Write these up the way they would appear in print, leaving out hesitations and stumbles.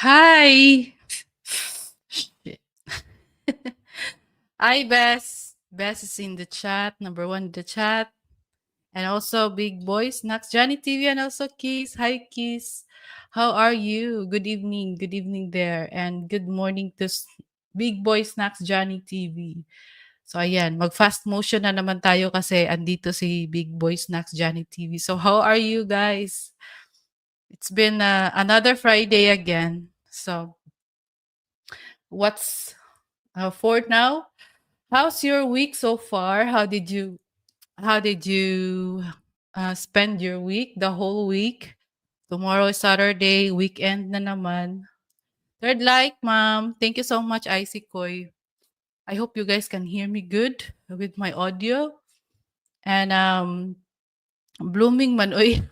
Hi. Shit. Hi, Bess. Bess is in the chat, number one in the chat. And also Big Boy Snacks, Johnny TV, and also Kiss. Hi, Kiss. How are you? Good evening. Good evening there. And good morning to Big Boy Snacks, Johnny TV. So, ayan. Mag-fast motion na naman tayo kasi andito si Big Boy Snacks, Johnny TV. So, how are you guys? It's been another Friday again. So, what's for now? How's your week so far? How did you spend your week, the whole week? Tomorrow is Saturday, weekend na naman. Third like, ma'am. Thank you so much, Icy Koy. I hope you guys can hear me good with my audio. And blooming man oy.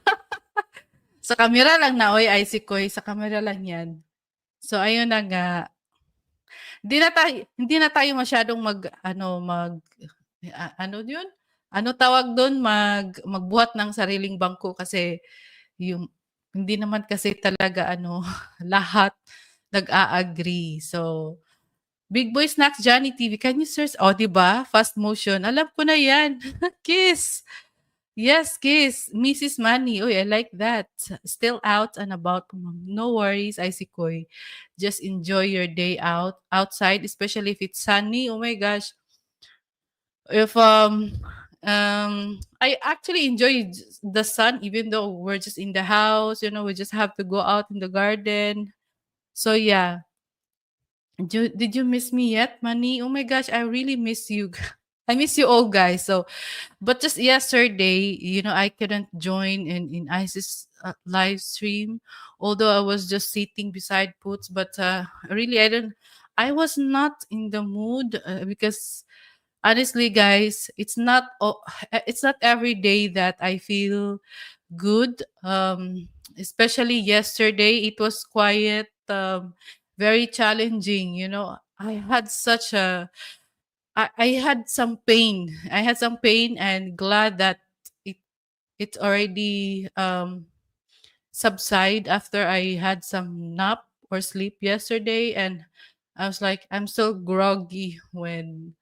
Sa camera lang na oy, Icy Koy. Sa camera lang yan. So ayun na nga. Hindi na tayo masyadong ano 'yun? Ano tawag dun, magbuhat ng sariling bangko kasi yung hindi naman kasi talaga ano, lahat nag-a-agree. So, Big Boy Snacks Johnny TV, can you search, oh, 'di ba, fast motion, alam ko na 'yan. Kiss. Yes, Kiss. Mrs. Money. Uy, I like that. Still out and about. No worries, Icy Koy. Just enjoy your day outside, especially if it's sunny. Oh my gosh. If I actually enjoy the sun even though we're just in the house, we just have to go out in the garden. So yeah. Did you miss me yet, Money? Oh my gosh, I really miss you. I miss you all, guys. So but just yesterday, I couldn't join in ISIS live stream, although I was just sitting beside Puts. But really, I was not in the mood because honestly, guys, it's not every day that I feel good. Especially yesterday, it was quiet, very challenging. I had some pain. I had some pain and glad that it it already subside after I had some nap or sleep yesterday. And I was like, I'm so groggy when,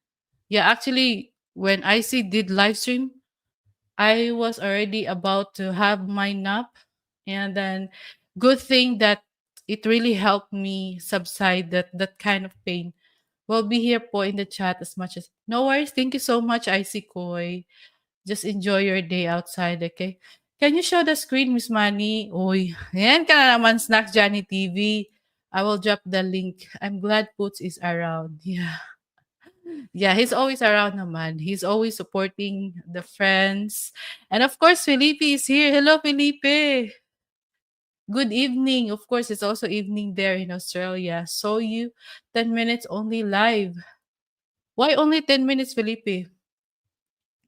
yeah, actually, when IC did live stream, I was already about to have my nap. And then good thing that it really helped me subside that kind of pain. We'll be here po in the chat as much as, no worries. Thank you so much, Icy Koy. Just enjoy your day outside, okay? Can you show the screen, Miss Manny? Uy, yan ka na naman, Snacks Johnny TV. I will drop the link. I'm glad Poots is around. Yeah. Yeah, he's always around naman. He's always supporting the friends. And of course, Felipe is here. Hello, Felipe. Good evening. Of course, it's also evening there in Australia. Saw you 10 minutes only live. Why only 10 minutes, Felipe?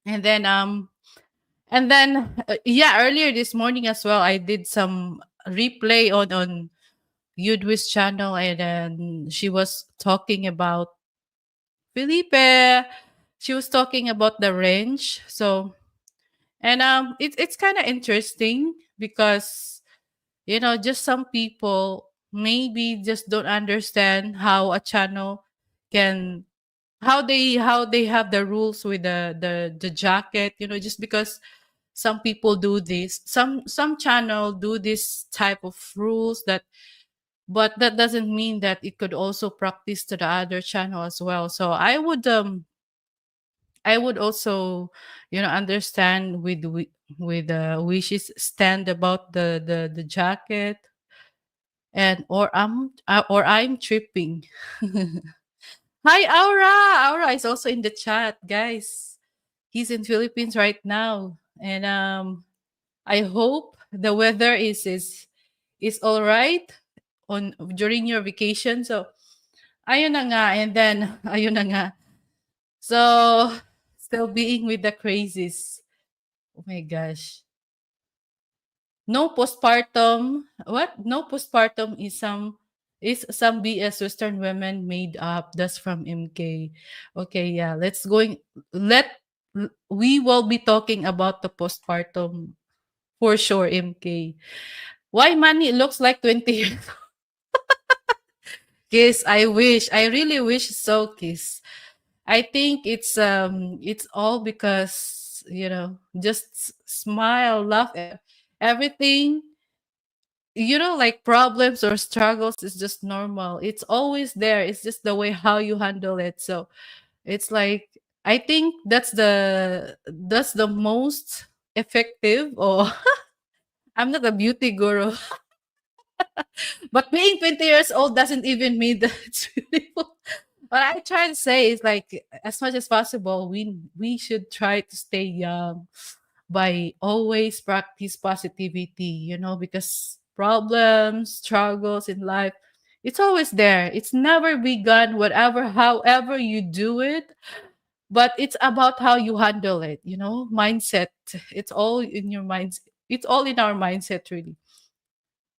And then yeah, earlier this morning as well, I did some replay on Yudwi's channel, and then she was talking about Felipe. She was talking about the range. So, and it's kind of interesting because just some people maybe just don't understand how a channel can, how they have the rules with the jacket, just because some people do this, some channel do this type of rules, but that doesn't mean that it could also practice to the other channel as well. So I would also understand with Wish's stand about the jacket, and or I'm tripping. Hi, Aura is also in the chat, guys. He's in Philippines right now, and I hope the weather is all right on during your vacation. So ayun na nga, and then ayun na nga. So still being with the crazies. Oh my gosh. No postpartum. What? No postpartum is some BS Western women made up. That's from MK. Okay, yeah. Let we will be talking about the postpartum for sure, MK. Why money looks like 20 years? Kiss, I wish. I really wish so, Kiss. I think it's all because, just smile, laugh, everything, like problems or struggles is just normal. It's always there. It's just the way how you handle it. So it's like, I think that's the most effective, or I'm not a beauty guru, but being 20 years old doesn't even mean that it's beautiful. What I try to say is like, as much as possible, we should try to stay young by always practice positivity, because problems, struggles in life, it's always there. It's never be gone, whatever, however you do it. But it's about how you handle it, mindset. It's all in your minds. It's all in our mindset, really.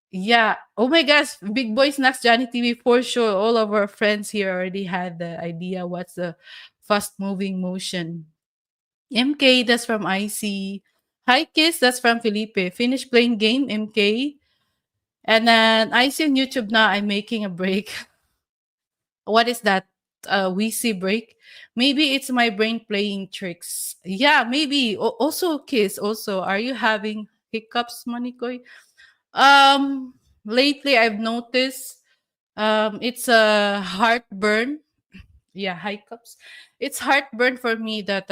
Yeah. Oh my gosh, Big Boy Snacks Johnny TV, for sure. All of our friends here already had the idea what's the fast moving motion. MK, that's from IC. Hi Kiss, that's from Felipe. Finish playing game, MK. And then I see on YouTube now I'm making a break. What is that? We see break. Maybe it's my brain playing tricks. Yeah, maybe. Also, Kiss, also, are you having hiccups, Manikoy? Lately I've noticed it's a heartburn. Yeah, hiccups. It's heartburn for me that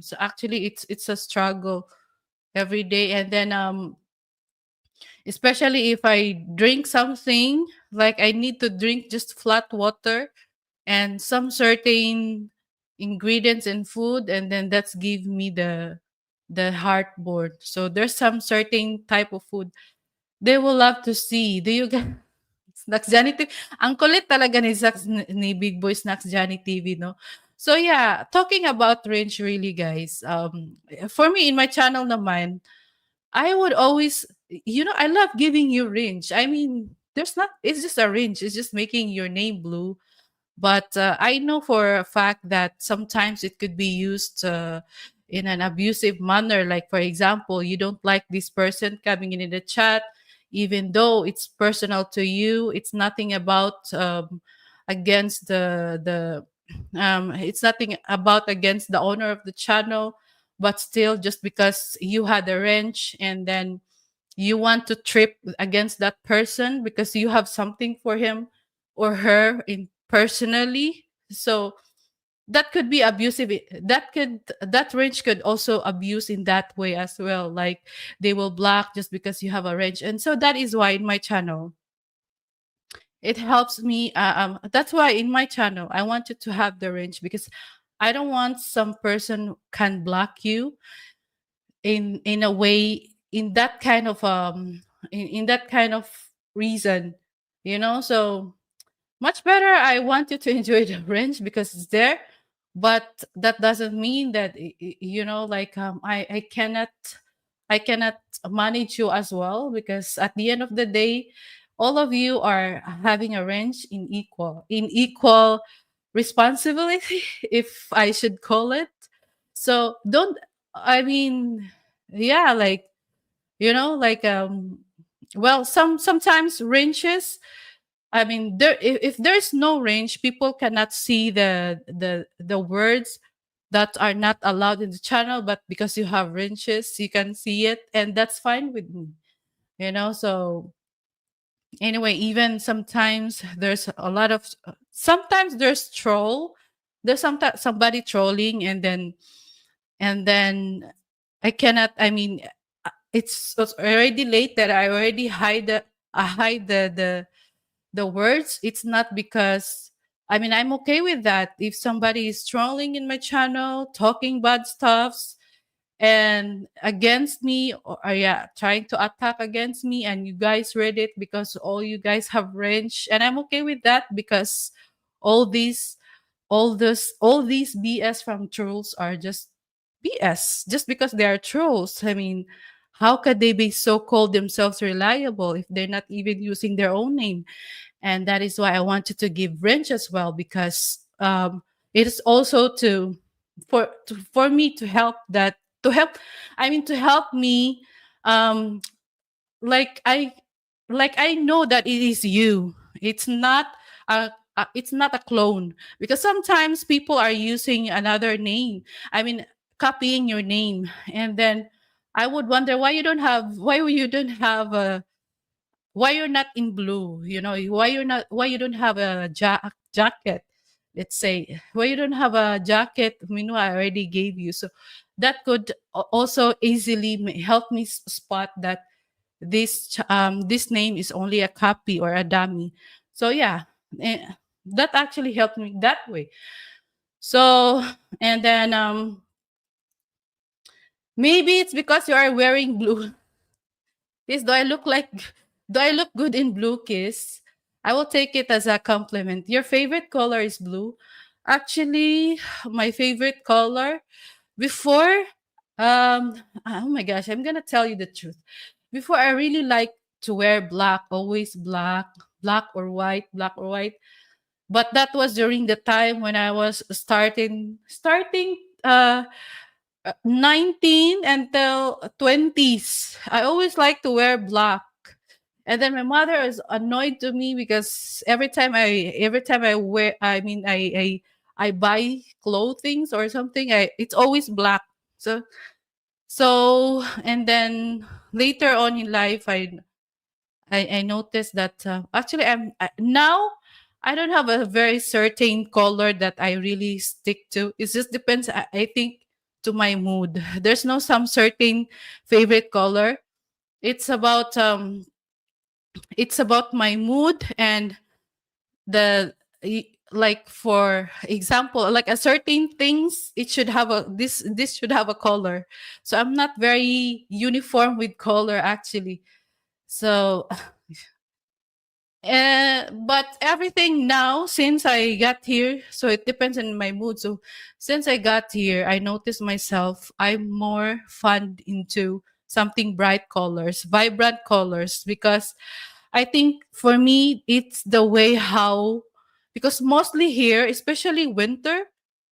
so actually it's a struggle every day. And then especially if I drink something, like I need to drink just flat water and some certain ingredients in food, and then that's give me the heartburn. So there's some certain type of food they will love to see. Do you get Snacks Johnny TV? Ang kulit talaga ni Big Boy Snacks Johnny TV, no? So yeah, talking about range really, guys. For me in my channel naman, I would always, I love giving you range. I mean, it's just a range. It's just making your name blue. But I know for a fact that sometimes it could be used in an abusive manner. Like, for example, you don't like this person coming in the chat, even though it's personal to you. It's nothing about against it's nothing about against the owner of the channel, but still, just because you had a wrench and then you want to trip against that person because you have something for him or her in personally. So that could be abusive. That range could also abuse in that way as well. Like they will block just because you have a range. And so that is why in my channel it helps me. That's why in my channel I want you to have the range, because I don't want some person can block you in a way, in that kind of reason, so much better. I want you to enjoy the range because it's there, but that doesn't mean that like I cannot manage you as well, because at the end of the day, all of you are having a range in equal responsibility, if I should call it. So don't, I mean, yeah, like, like, well, sometimes ranges, I mean, if there's no range, people cannot see the words that are not allowed in the channel, but because you have ranges, you can see it, and that's fine with me. So anyway, even sometimes there's a lot of, sometimes there's sometimes somebody trolling, and then I cannot, I mean, it's already late that I already hide the words. It's not because, I mean, I'm okay with that. If somebody is trolling in my channel, talking bad stuffs and against me, or yeah, trying to attack against me, and you guys read it because all you guys have range, and I'm okay with that, because all these all these BS from trolls are just BS, just because they are trolls. I mean, how could they be so called themselves reliable if they're not even using their own name? And that is why I wanted to give range as well, because it is also for me to help that to help I mean, to help me, um like I know that it is you. It's not it's not a clone, because sometimes people are using another name. I mean, copying your name, and then I would wonder why you don't have a why you're not in blue, why you don't have a jacket, let's say, why you don't have a jacket. I mean, I already gave you. So that could also easily help me spot that this name is only a copy or a dummy. So yeah, eh, that actually helped me that way. So, and then maybe it's because you are wearing blue. Kiss, do I look good in blue, Kiss? I will take it as a compliment. Your favorite color is blue. Actually, my favorite color before, oh my gosh, I'm gonna tell you the truth. Before, I really like to wear black, always black, black or white. But that was during the time when I was starting 19 until 20s. I always like to wear black. And then my mother is annoyed to me because every time I wear, I mean, I buy clothings or something, it's always black. So and then later on in life, I noticed that actually now I don't have a very certain color that I really stick to. It just depends. I think to my mood. There's no some certain favorite color. It's about um it's about my mood and like for example, like a certain things, it should have a this should have a color. So I'm not very uniform with color actually. So but everything now, since I got here, so it depends on my mood. So since I got here, I noticed myself I'm more fun into something bright colors, vibrant colors, because I think for me it's the way how, because mostly here, especially winter,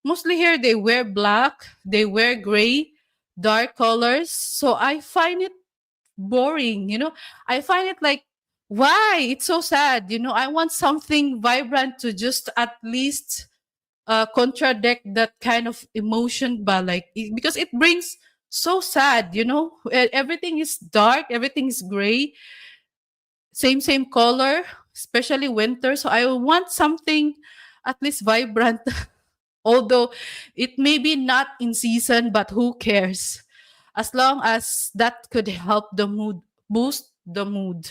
mostly here they wear black, they wear gray, dark colors. So I find it boring, I find it like, why it's so sad, I want something vibrant to just at least contradict that kind of emotion, but like because it brings so sad, everything is dark, everything is gray, same color, especially winter. So I want something at least vibrant. Although it may be not in season, but who cares? As long as that could help the mood, boost the mood.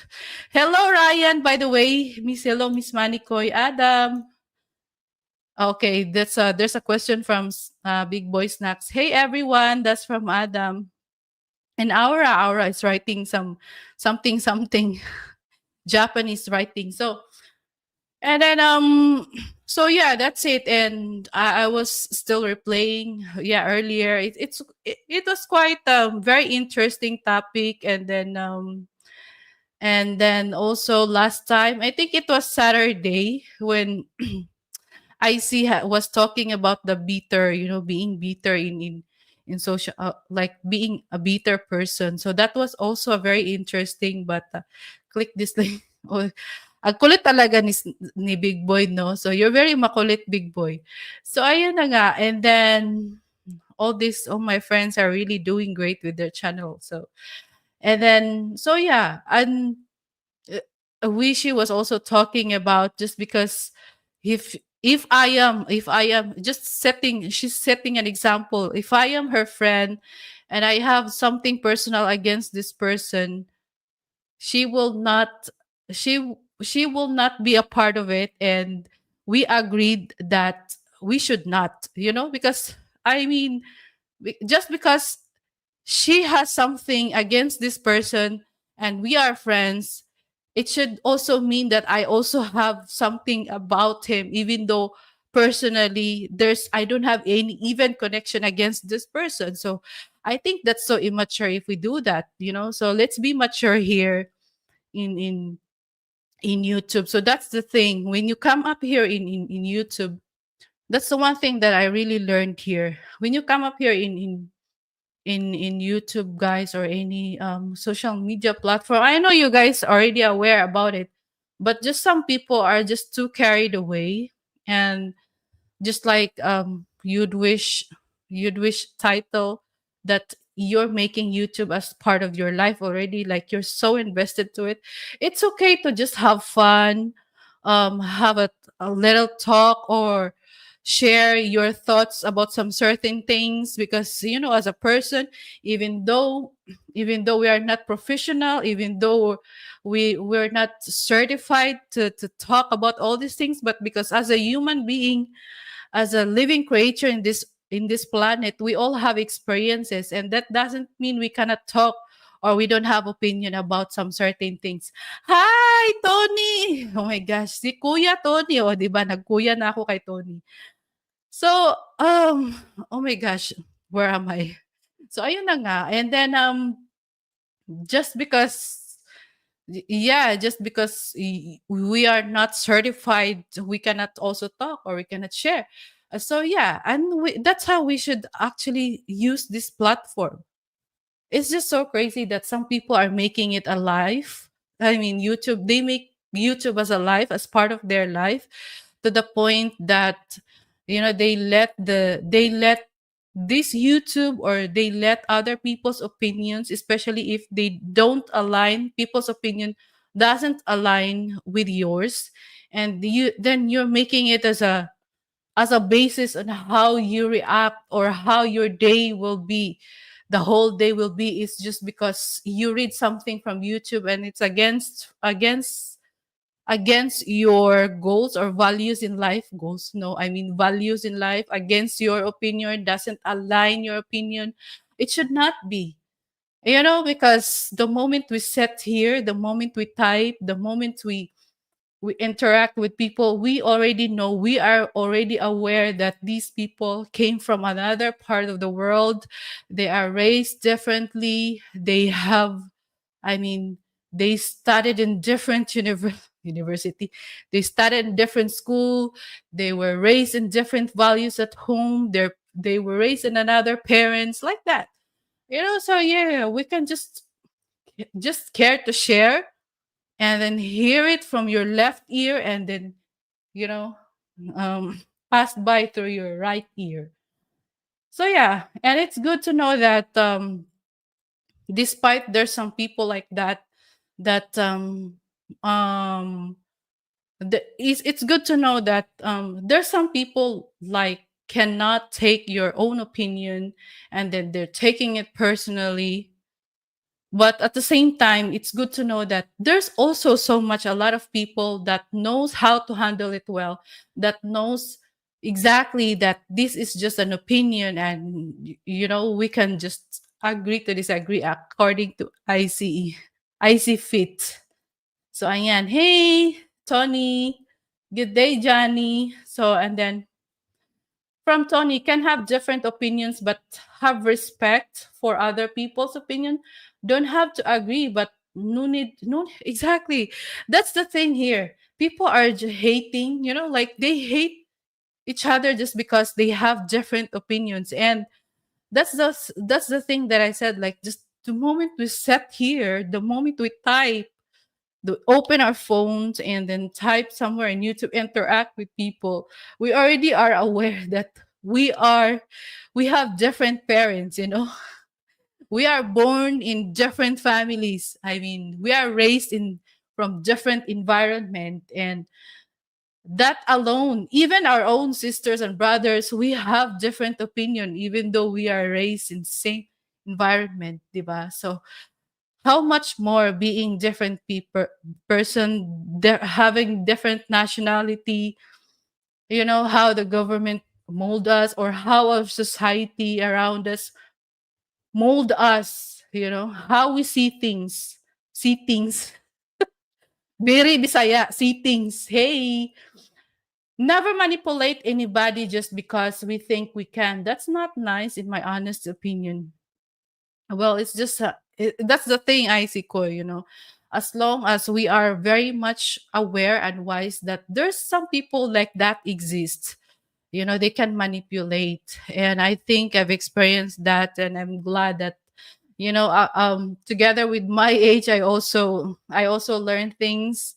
Hello, Ryan. By the way, hello, Miss Manikoy, Adam. Okay, there's a question from Big Boy Snacks. Hey everyone, that's from Adam. And Aura is writing something Japanese writing. So and then so yeah, that's it. And I was still replaying earlier. It was quite very interesting topic. And then also last time, I think it was Saturday when was talking about the bitter, being bitter in social, like being a bitter person. So that was also very interesting. But click this link. Oh, ang kulit talaga ni Big Boy, no? So you're very makulit, Big Boy. So ayun na nga. And then all my friends are really doing great with their channel. So and then so yeah, and Wishy was also talking about, just because if I am just setting she's setting an example, if I am her friend and I have something personal against this person, she will not she will not be a part of it. And we agreed that we should not, because I mean, just because she has something against this person and we are friends, it should also mean that I also have something about him, even though personally I don't have any even connection against this person. So I think that's so immature if we do that, so let's be mature here in in in YouTube. So that's the thing, when you come up here in YouTube, that's the one thing that I really learned here. When you come up here in YouTube, guys, or any social media platform. I know you guys already aware about it. But just some people are just too carried away, and just like you'd wish title that you're making YouTube as part of your life already, like you're so invested to it. It's okay to just have fun, have a little talk, or share your thoughts about some certain things, because as a person, even though we are not professional, even though we're not certified to talk about all these things, but because as a human being, as a living creature in this planet, we all have experiences, and that doesn't mean we cannot talk or we don't have opinion about some certain things. Hi, Tony! Oh my gosh, si Kuya Tony, oh, di ba? Nagkuya na ako kay Tony. So, oh my gosh, where am I? So, ayun na nga. And then, just because yeah, just because we are not certified, we cannot also talk or we cannot share. So yeah, and that's how we should actually use this platform. It's just so crazy that some people are making it alive. I mean, they make YouTube as a life, as part of their life, to the point that they let this YouTube, or they let other people's opinions, especially if they don't align, people's opinion doesn't align with yours, and you're making it as a basis on how you react or how your day will be. The whole day will be is just because you read something from YouTube and it's against your goals or values in life. Goals, no, I mean values in life, against your opinion, doesn't align your opinion. It should not be. Because the moment we sit here, the moment we type, the moment we interact with people, we already know, we are already aware that these people came from another part of the world. They are raised differently. I mean, they studied in different university. They studied in different school. They were raised in different values at home. They were raised in another parents, like that. So yeah, we can just care to share, and then hear it from your left ear, and then you know um pass by through your right ear. So yeah, and it's good to know that despite there's some people like that um it's good to know that there's some people like cannot take your own opinion, and then they're taking it personally. But at the same time, it's good to know that there's also a lot of people that knows how to handle it well, that knows exactly that this is just an opinion, and we can just agree to disagree according to IC fit. So ayan, hey Tony, good day Johnny. So, and then from Tony, can have different opinions but have respect for other people's opinion. Don't have to agree, but no, exactly. That's the thing here. People are hating, like they hate each other just because they have different opinions. And that's the thing that I said, like, just the moment we sit here, the moment we type, open our phones and then type somewhere and YouTube, interact with people, we already are aware that we have different parents. We are born in different families. I mean, we are raised in from different environment, and that alone, even our own sisters and brothers, we have different opinion even though we are raised in same environment, diba? So how much more being different people, having different nationality, how the government mold us, or how our society around us mold us, how we see things very Bisaya, see things. Hey, never manipulate anybody just because we think we can. That's not nice, in my honest opinion. Well, it's just that's the thing, I see, Koy. As long as we are very much aware and wise that there's some people like that exist, they can manipulate. And I think I've experienced that, and I'm glad that together with my age, I also learned things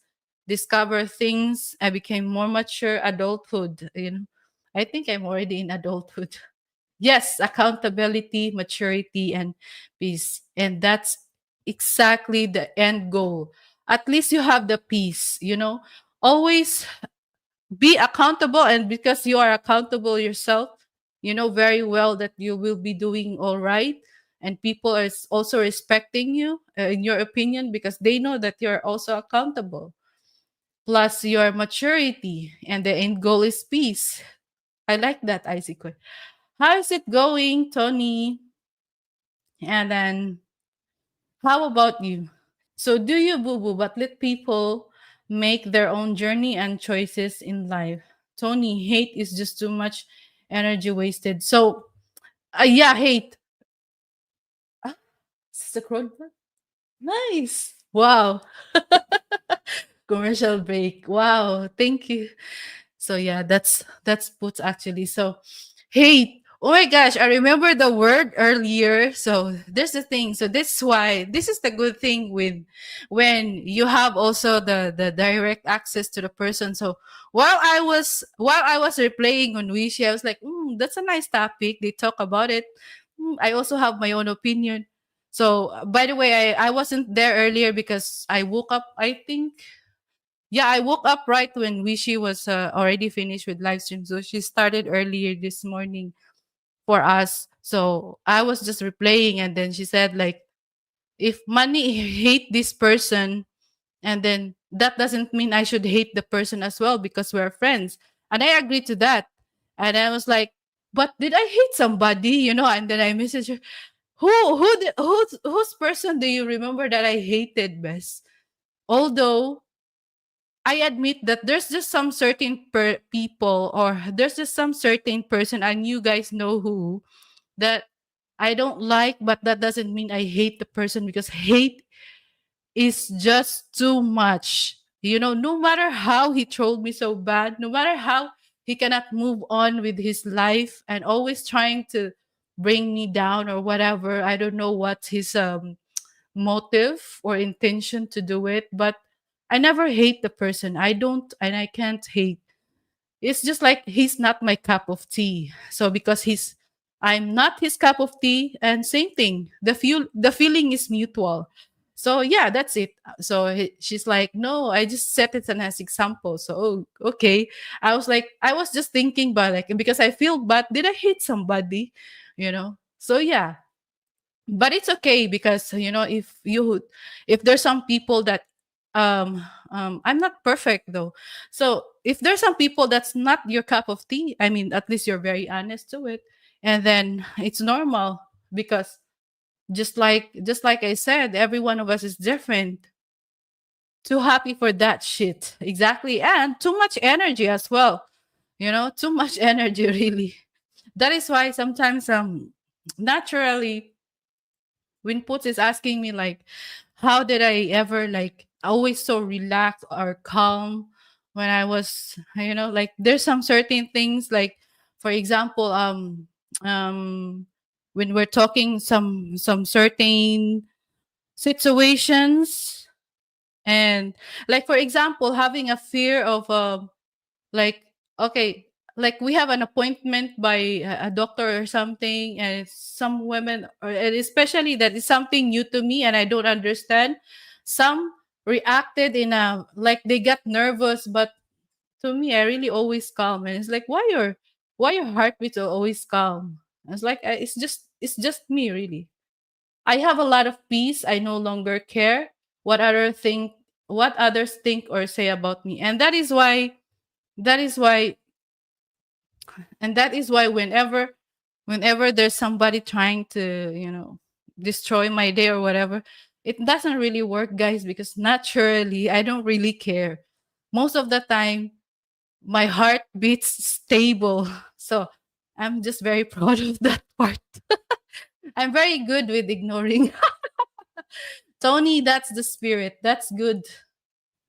discover things. I became more mature. Adulthood, I think I'm already in adulthood. Yes, accountability, maturity, and peace. And that's exactly the end goal. At least you have the peace. Always be accountable, and because you are accountable yourself, you know very well that you will be doing all right, and people are also respecting you, in your opinion, because they know that you're also accountable. Plus your maturity, and the end goal is peace. I like that, Isaac. How is it going, Tony? And then, how about you? So, do you boo boo, but let people make their own journey and choices in life? Tony, hate is just too much energy wasted. So, yeah, hate. Ah, is this a crowd? Nice. Wow. Commercial break. Wow. Thank you. So yeah, that's put actually. So hate. Oh my gosh, I remember the word earlier. So there's the thing. So that's why this is the good thing with when you have also the direct access to the person. So while I was replaying on Wishi, I was like, that's a nice topic. They talk about it. I also have my own opinion. So by the way, I wasn't there earlier because I woke up, I think. Yeah, I woke up right when Wishi was already finished with live stream. So she started earlier this morning for us. So I was just replaying, and then she said like, if money hate this person, and then that doesn't mean I should hate the person as well because we're friends. And I agreed to that. And I was like, but did I hate somebody? And then I messaged her, whose person do you remember that I hated best? Although I admit that there's just some certain people, or there's just some certain person, and you guys know who, that I don't like, but that doesn't mean I hate the person, because hate is just too much. No matter how he trolled me so bad, no matter how he cannot move on with his life and always trying to bring me down or whatever. I don't know what his motive or intention to do it, but I never hate the person. I don't, and I can't hate. It's just like he's not my cup of tea. So because I'm not his cup of tea, and same thing. The feeling is mutual. So yeah, that's it. So she's like, no, I just set it as example. So okay. I was just thinking, but like, because I feel bad. Did I hate somebody? So yeah, but it's okay, because if there's some people that I'm not perfect though. So if there's some people that's not your cup of tea, I mean, at least you're very honest to it, and then it's normal, because just like I said, every one of us is different. Too happy for that shit, exactly. And too much energy as well. Too much energy, really. That is why sometimes naturally, when Putz is asking me like, how did I ever like always so relaxed or calm when I was, like, there's some certain things, like, for example, when we're talking some certain situations, and like, for example, having a fear of like, okay, like we have an appointment by a doctor or something, and some women, and especially that is something new to me and I don't understand. Some reacted in a, like, they got nervous, but to me, I really always calm, and it's like, why your heartbeats are always calm? It's like, it's just me, really. I have a lot of peace. I no longer care what others think or say about me, and that is why whenever there's somebody trying to destroy my day or whatever, it doesn't really work, guys, because naturally I don't really care. Most of the time my heart beats stable. So I'm just very proud of that part. I'm very good with ignoring. Tony, that's the spirit. That's good.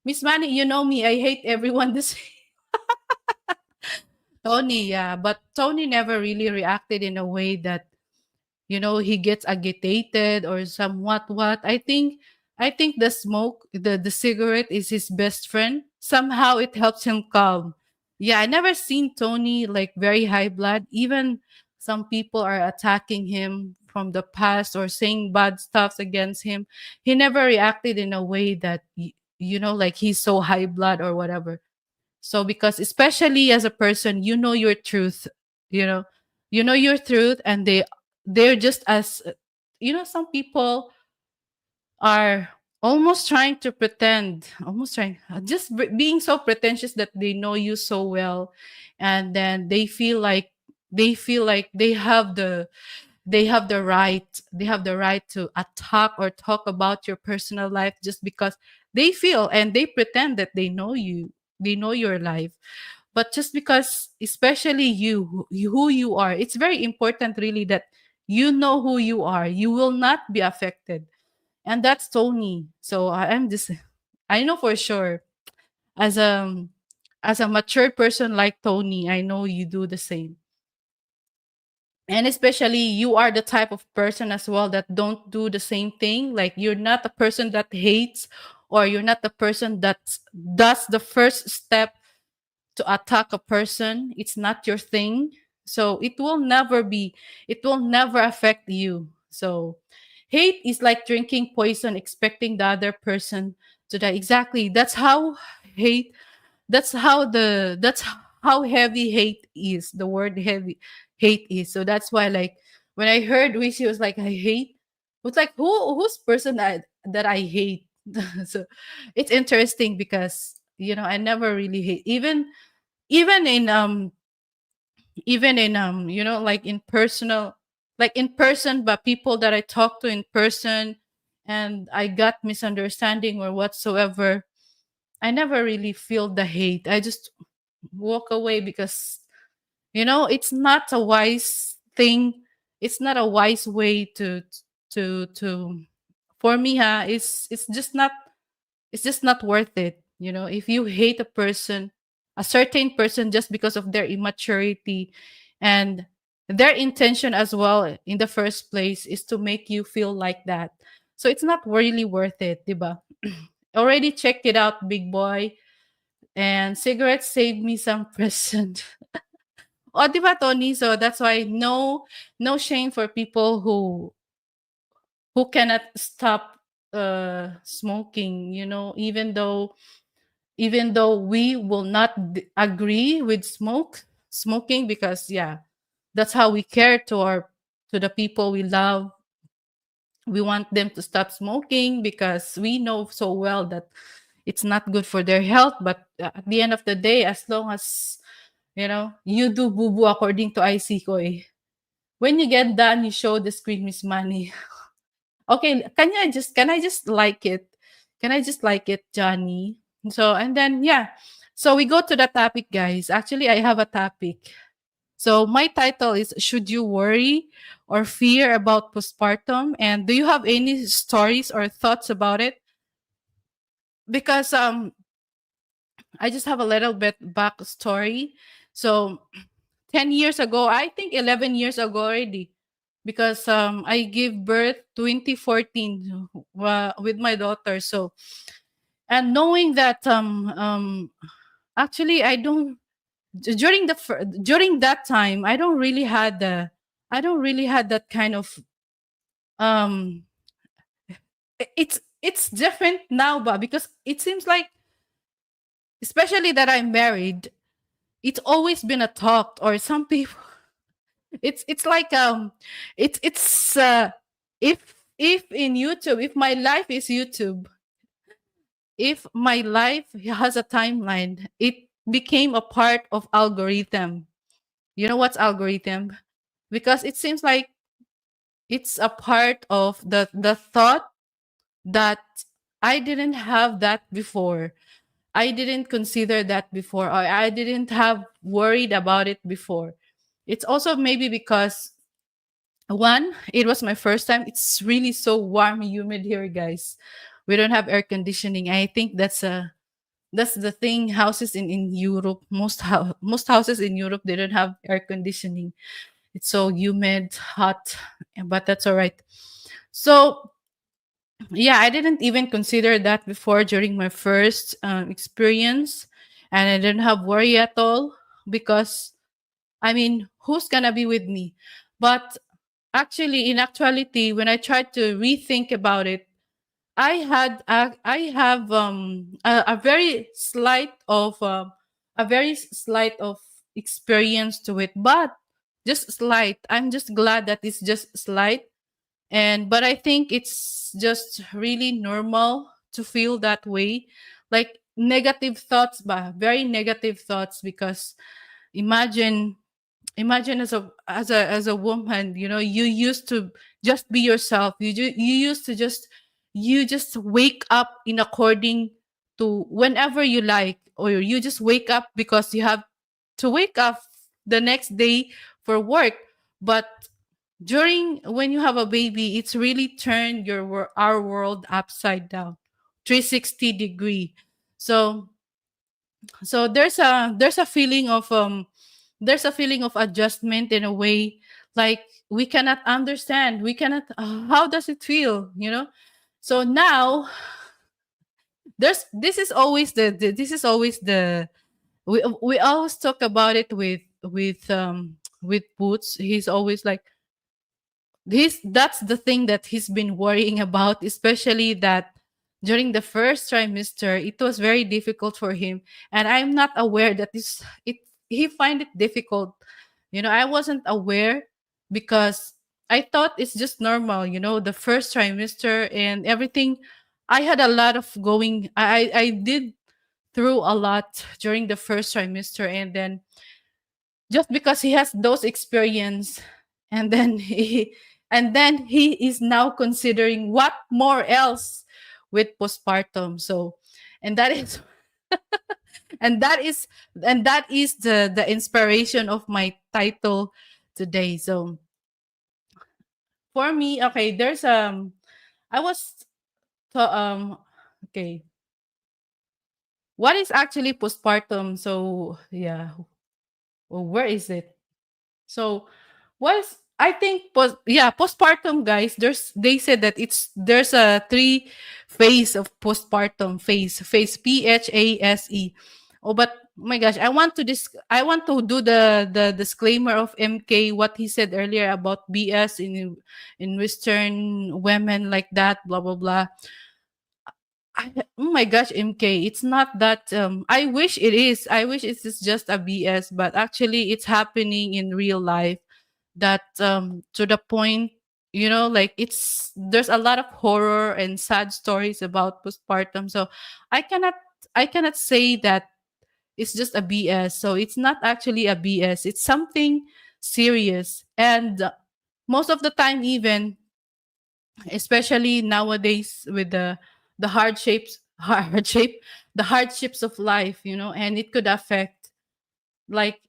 Miss Manny, you know me, I hate everyone the same. Tony, yeah, but Tony never really reacted in a way that he gets agitated or somewhat. What I think the smoke, the cigarette is his best friend. somehow it helps him calm. Yeah, I never seen Tony like very high blood. Even some people are attacking him from the past or saying bad stuff against him. He never reacted in a way that like he's so high blood or whatever. So because especially as a person, you know your truth, you know, you know your truth, and they're just as some people are almost trying to pretend, almost trying, just being so pretentious that they know you so well, and then they feel like they have the right to attack or talk about your personal life just because they feel and they pretend that they know your life. But just because, especially who you are, it's very important really that you know who you are. You will not be affected, and that's Tony. So I'm just, I know for sure, as a mature person like Tony, I know you do the same. And especially you are the type of person as well that don't do the same thing. Like you're not a person that hates, or you're not the person that does the first step to attack a person. It's not your thing. So it will never affect you. So hate is like drinking poison expecting the other person to die. Exactly. Hate that's how heavy hate is. The word heavy hate is. So that's why, like, when I heard Wishi was like, I hate, was like, who's person that I hate? So it's interesting because I never really hate, even in like in person, but people that I talk to in person and I got misunderstanding or whatsoever, I never really feel the hate. I just walk away because it's not a wise thing. It's not a wise way to for me, it's just not worth it. If you hate a certain person just because of their immaturity, and their intention as well in the first place is to make you feel like that. So it's not really worth it, diba? Already checked it out, big boy. And cigarettes saved me some present. Oh, diba, Tony? So that's why no shame for people who cannot stop smoking, even though we will not agree with smoking, because yeah, that's how we care to the people we love. We want them to stop smoking because we know so well that it's not good for their health. But at the end of the day, as long as you do boo boo according to IC ko, when you get done, you show the screen, Miss Money. Okay, can I just like it? Can I just like it, Johnny? So, and then yeah. So we go to the topic, guys. Actually, I have a topic. So my title is, Should You Worry or Fear About Postpartum? And do you have any stories or thoughts about it? Because I just have a little bit backstory. So 10 years ago, I think 11 years ago already, because I gave birth 2014 with my daughter. So, and knowing that actually I don't during that time, I don't really had that kind of um it's different now, but because it seems like, especially that I'm married, it's always been a talk, or some people, it's like it's if in YouTube, if my life is YouTube, if my life has a timeline, it became a part of algorithm. You know what's algorithm? Because it seems like it's a part of the thought that I didn't have that before. I didn't consider that before, or I didn't have worried about it before. It's also maybe because, one, it was my first time. It's really so warm, humid here, guys. We don't have air conditioning. I think that's the thing. Houses in Europe, most houses in Europe, they don't have air conditioning. It's so humid, hot, but that's all right. So Yeah, I didn't even consider that before during my first experience, and I didn't have worry at all because I mean, who's gonna be with me? But actually, in actuality, when I tried to rethink about it, I have a very slight of slight of experience to it, but just slight. I'm just glad that it's just slight, and but I think it's just really normal to feel that way, like negative thoughts, but very negative thoughts because imagine as a woman, you know, you used to just be yourself. You used to just you just wake up in according to whenever you like, or you just wake up because you have to wake up the next day for work. But during when you have a baby, it's really turned our world upside down, 360-degree. So there's a feeling of adjustment in a way, like we cannot understand, we cannot how does it feel, you know? So now there's this is always the we always talk about it with Boots. He's always like, that's the thing that he's been worrying about, especially that during the first trimester it was very difficult for him, and I'm not aware that this it he find it difficult. You know, I wasn't aware because I thought it's just normal, you know, the first trimester and everything. I had a lot of going I did through a lot during the first trimester, and then just because he has those experience, and then he is now considering what more else with postpartum. So and that is and that is the inspiration of my title today. So for me, okay, there's I was okay, what is actually postpartum? So yeah, well, where is it? So, was I think postpartum, guys. They said that there's a three phase of postpartum phase PHASE. Oh, but oh my gosh, I want to do the disclaimer of MK, what he said earlier about BS in Western women, like that, blah blah blah. Oh my gosh, MK, it's not that. I wish it is. I wish it's just a BS, but actually, it's happening in real life. That to the point, you know, like there's a lot of horror and sad stories about postpartum. So I cannot I cannot say that it's just a BS. So it's not actually a BS. It's something serious, and most of the time, even especially nowadays with the the hardships of life, you know, and it could affect, like,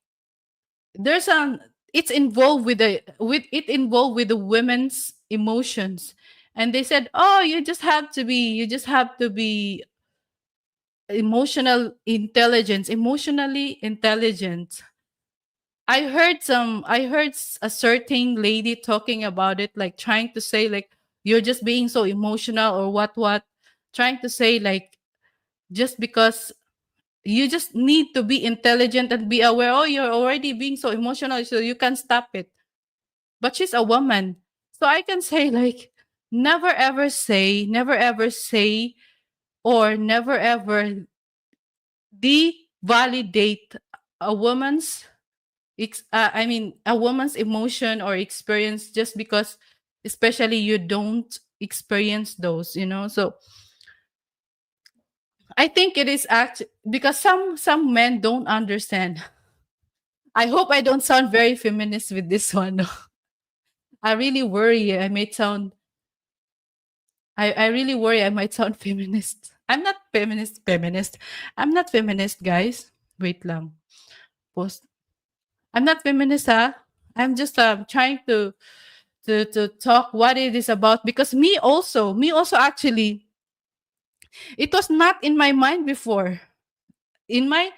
there's an it's involved with the women's emotions. And they said, oh, you just have to be emotionally intelligent. I heard a certain lady talking about it, like trying to say, like, you're just being so emotional, or what, trying to say, like, just because you just need to be intelligent and be aware, oh, you're already being so emotional, so you can stop it. But she's a woman. So I can say, like, never ever say, or never ever devalidate a woman's a woman's emotion or experience, just because especially you don't experience those, you know. So I think it is because some men don't understand. I hope I don't sound very feminist with this one. I really worry I might sound I really worry I might sound feminist. I'm not feminist. I'm not feminist, guys. Wait lang. Post. I'm not feminist, huh? I'm just trying to talk what it is about, because me also actually, it was not in my mind before. In my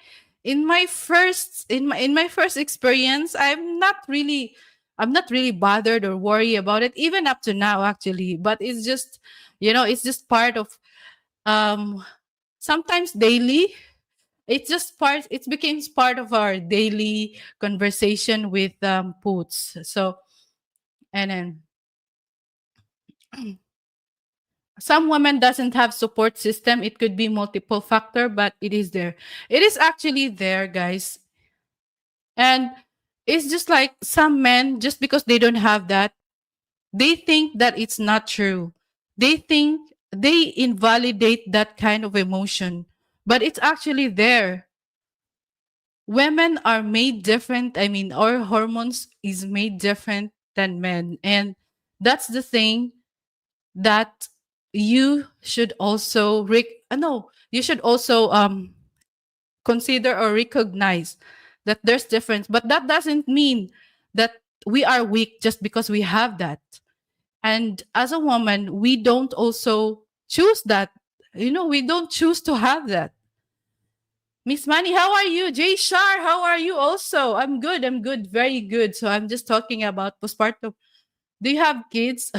first experience, I'm not really. I'm not really bothered or worry about it, even up to now, actually. But it's just, it's just part of, um sometimes daily. It's just part. It becomes part of our daily conversation with Poots. So, and then some women doesn't have support system. It could be multiple factor, but it is there. It is actually there, guys. And it's just like some men, just because they don't have that, they think that it's not true. They think they invalidate that kind of emotion, but it's actually there. Women are made different. I mean, our hormones is made different than men. And that's the thing that you should also no, you should also consider or recognize that there's difference. But that doesn't mean that we are weak just because we have that. And as a woman, we don't also choose that. We don't choose to have that. Miss Manny, how are you? Jay Shar, how are you also? I'm good. I'm good. Very good. So I'm just talking about postpartum. Do you have kids?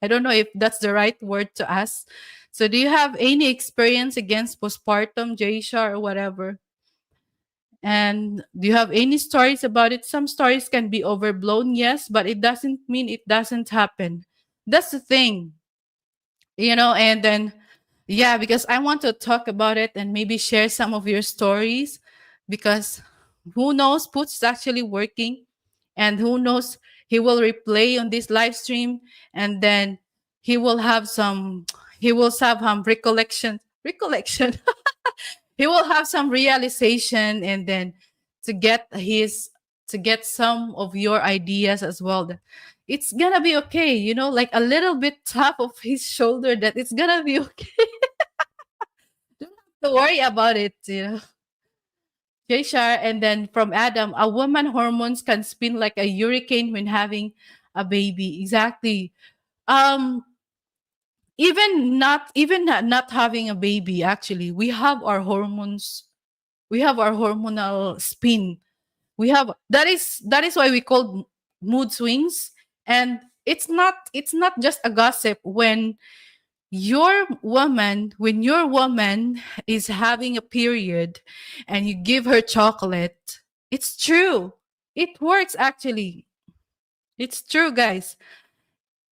I don't know if that's the right word to ask. So do you have any experience against postpartum, Jay Shar, or whatever? And do you have any stories about it? Some stories can be overblown, yes, but it doesn't mean it doesn't happen. That's the thing. And then, yeah, because I want to talk about it and maybe share some of your stories, because who knows, Poots is actually working, and who knows, he will replay on this live stream, and then he will have some, he will have recollection. He will have some realization, and then to get his to get some of your ideas as well, that it's gonna be okay, like a little bit tap of his shoulder, that it's gonna be okay. Don't have to worry about it. Jayshar. And then from Adam, a woman hormones can spin like a hurricane when having a baby. Exactly. um even not having a baby, actually, we have our hormones, we have our hormonal spin. We have that is why we call mood swings. And it's not just a gossip. When your woman is having a period and you give her chocolate, it's true. It works, actually. It's true, guys,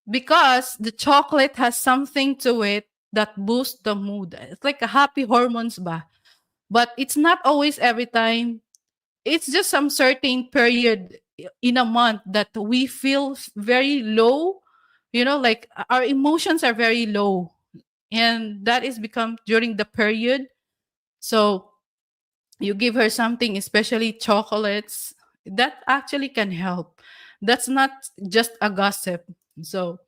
because the chocolate has something to it that boosts the mood. It's like a happy hormones ba. But it's not always every time. It's just some certain period in a month that we feel very low, like our emotions are very low, and that is become during the period. So you give her something, especially chocolates, that actually can help. That's not just a gossip. So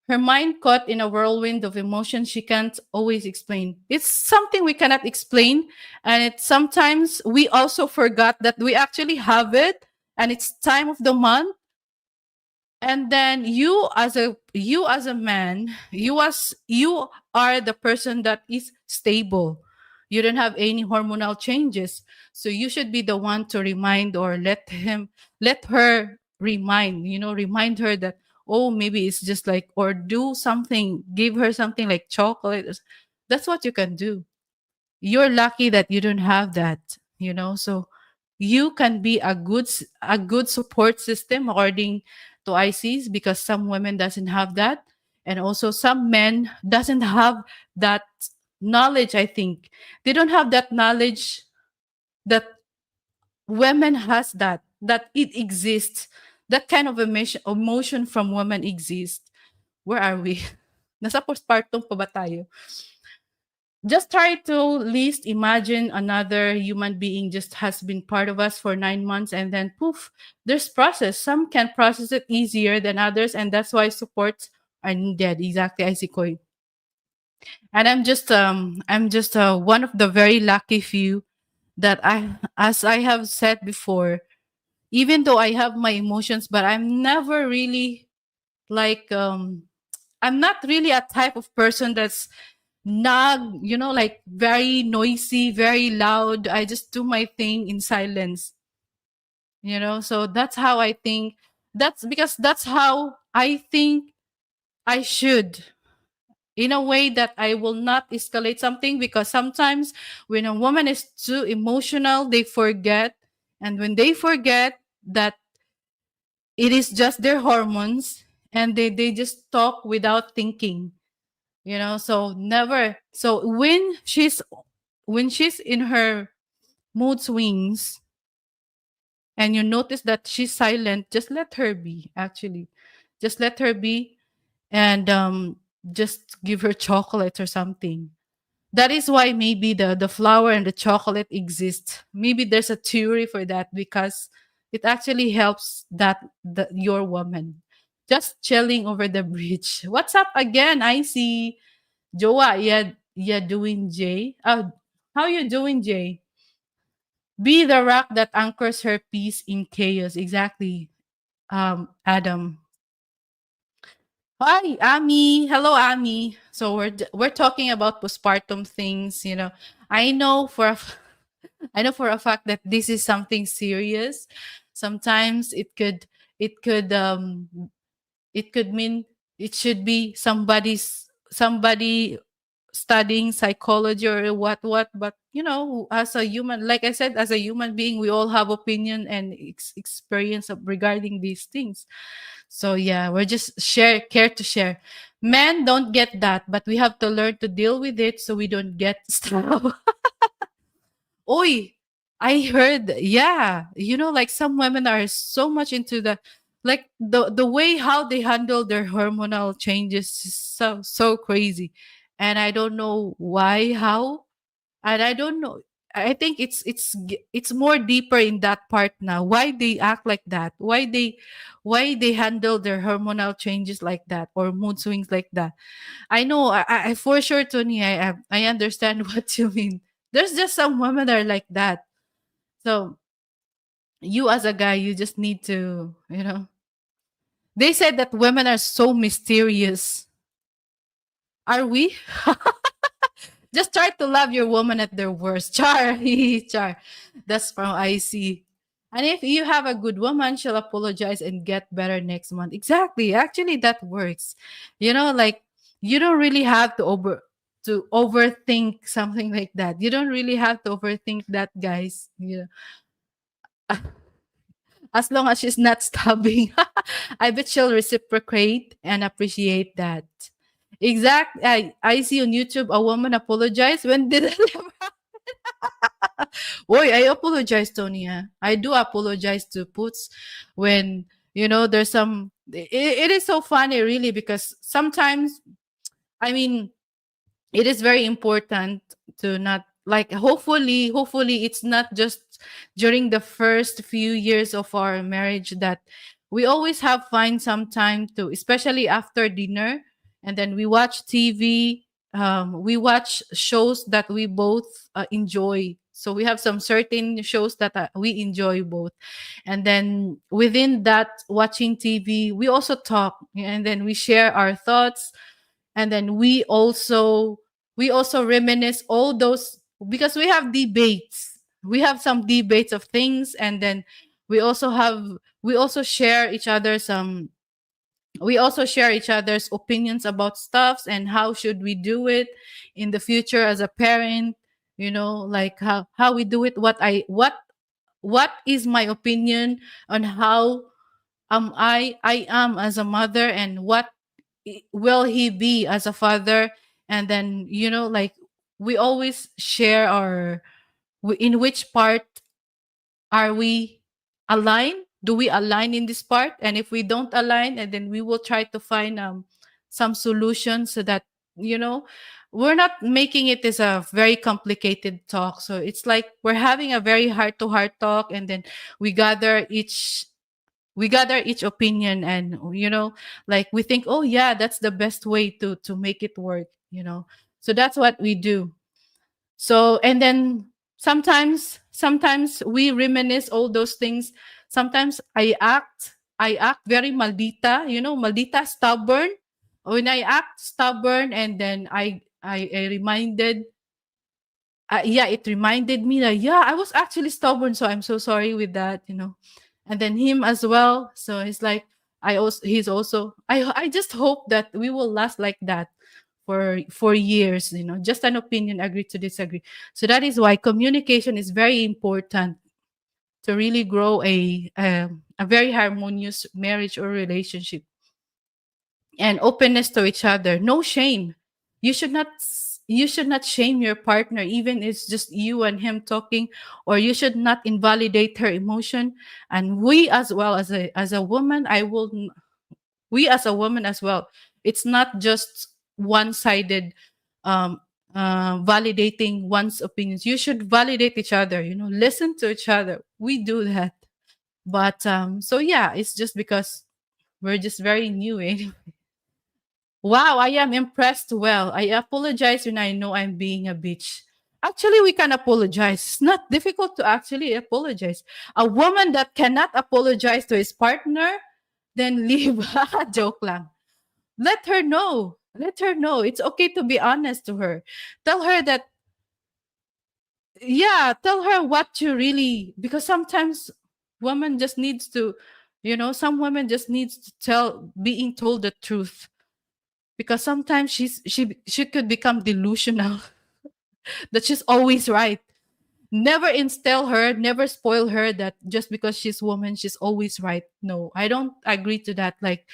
her mind caught in a whirlwind of emotions she can't always explain. It's something we cannot explain. And it's sometimes we also forgot that we actually have it, and it's time of the month. And then you as a man, you are the person that is stable. You don't have any hormonal changes. So you should be the one to remind, or let her remind her that, oh, maybe it's just like, or do something, give her something like chocolate. That's what you can do. You're lucky that you don't have that. So you can be a good support system, according to ICs, because some women doesn't have that, and also some men doesn't have that knowledge. I think they don't have that knowledge that women has, that it exists, that kind of emotion from women exists. Where are we? Nasa postpartum pa ba tayo? Just try to least imagine another human being just has been part of us for 9 months, and then poof, there's process. Some can process it easier than others, and that's why supports are needed. Exactly, I see Koy. And I'm just one of the very lucky few that as I have said before, even though I have my emotions, but I'm never really like I'm not really a type of person that's like very noisy, very loud. I just do my thing in silence. So that's how I think. That's because that's how I think I should, in a way that I will not escalate something, because sometimes when a woman is too emotional, they forget. And when they forget that it is just their hormones, and they just talk without thinking, so never. So when she's in her mood swings, and you notice that she's silent, just let her be, actually. Just let her be, and just give her chocolate or something. That is why maybe the flour and the chocolate exist. Maybe there's a theory for that, because it actually helps your woman just chilling over the bridge. What's up again? I see Joa. Yeah, yeah, doing Jay. How you doing, Jay? Be the rock that anchors her peace in chaos. Exactly. Adam. Hi, Ami. Hello, Ami. So we're talking about postpartum things. I know for a I know for a fact that this is something serious. Sometimes it could mean it should be somebody studying psychology or what. But as a human, like I said, as a human being, we all have opinion and experience regarding these things. So yeah, we're just care to share. Men don't get that, but we have to learn to deal with it so we don't get stuff. Oi, I heard, yeah, like some women are so much into the way how they handle their hormonal changes is so crazy. And I don't know why, how, and I don't know. I think it's more deeper in that part now. Why they act like that? Why they handle their hormonal changes like that, or mood swings like that? I know, I for sure, Tony, I understand what you mean. There's just some women that are like that. So you, as a guy, you just need to. They said that women are so mysterious. Are we? Just try to love your woman at their worst. Char, char. That's from IC. And if you have a good woman, she'll apologize and get better next month. Exactly. Actually, that works. Like, you don't really have to overthink something like that. You don't really have to overthink that, guys. As long as she's not stabbing, I bet she'll reciprocate and appreciate that. Exact. I see on YouTube a woman apologize. When did it ever? Boy, I apologize, Tonya. I do apologize to Puts when there's some. It is so funny, really, because sometimes, I mean, it is very important to not, like, hopefully it's not just during the first few years of our marriage, that we always have find some time to, especially after dinner, and then we watch TV. We watch shows that we both enjoy. So we have some certain shows that we enjoy both, and then within that watching TV, we also talk, and then we share our thoughts, and then we also reminisce all those, because we have some debates of things, and then we also have we also share each other's opinions about stuffs, and how should we do it in the future as a parent, like how we do it, what is my opinion on how I am as a mother, and what will he be as a father. And then like, we always share in which part are we aligned, do we align in this part, and if we don't align, and then we will try to find some solutions, so that you know we're not making it as a very complicated talk. So it's like we're having a very heart to heart talk, and then we gather each we gather each opinion, and like, we think, oh yeah, that's the best way to make it work. So that's what we do. So, and then sometimes we reminisce all those things. Sometimes I act very maldita, maldita, stubborn. When I act stubborn, and then I reminded yeah, it reminded me that, yeah, I was actually stubborn, so I'm so sorry with that. and then him as well. So it's like he's also I just hope that we will last like that for years, just an opinion, agree to disagree. So that is why communication is very important to really grow a very harmonious marriage or relationship, and openness to each other. No shame. You should not shame your partner, even if it's just you and him talking, or you should not invalidate her emotion. And we as well, as a woman, we as a woman as well, it's not just one-sided, um validating one's opinions. You should validate each other, listen to each other. We do that. But so yeah, it's just because we're just very new, eh? Wow, I am impressed. Well, I apologize when I know I'm being a bitch. Actually, we can apologize. It's not difficult to actually apologize. A woman that cannot apologize to his partner, then leave. Joke lang. Let her know. Let her know. It's okay to be honest to her. Tell her that, yeah, tell her what you really, because sometimes women just needs to, some women just needs to being told the truth, because sometimes she could become delusional that she's always right. Never instill her, never spoil her that just because she's woman she's always right. No, I don't agree to that. Like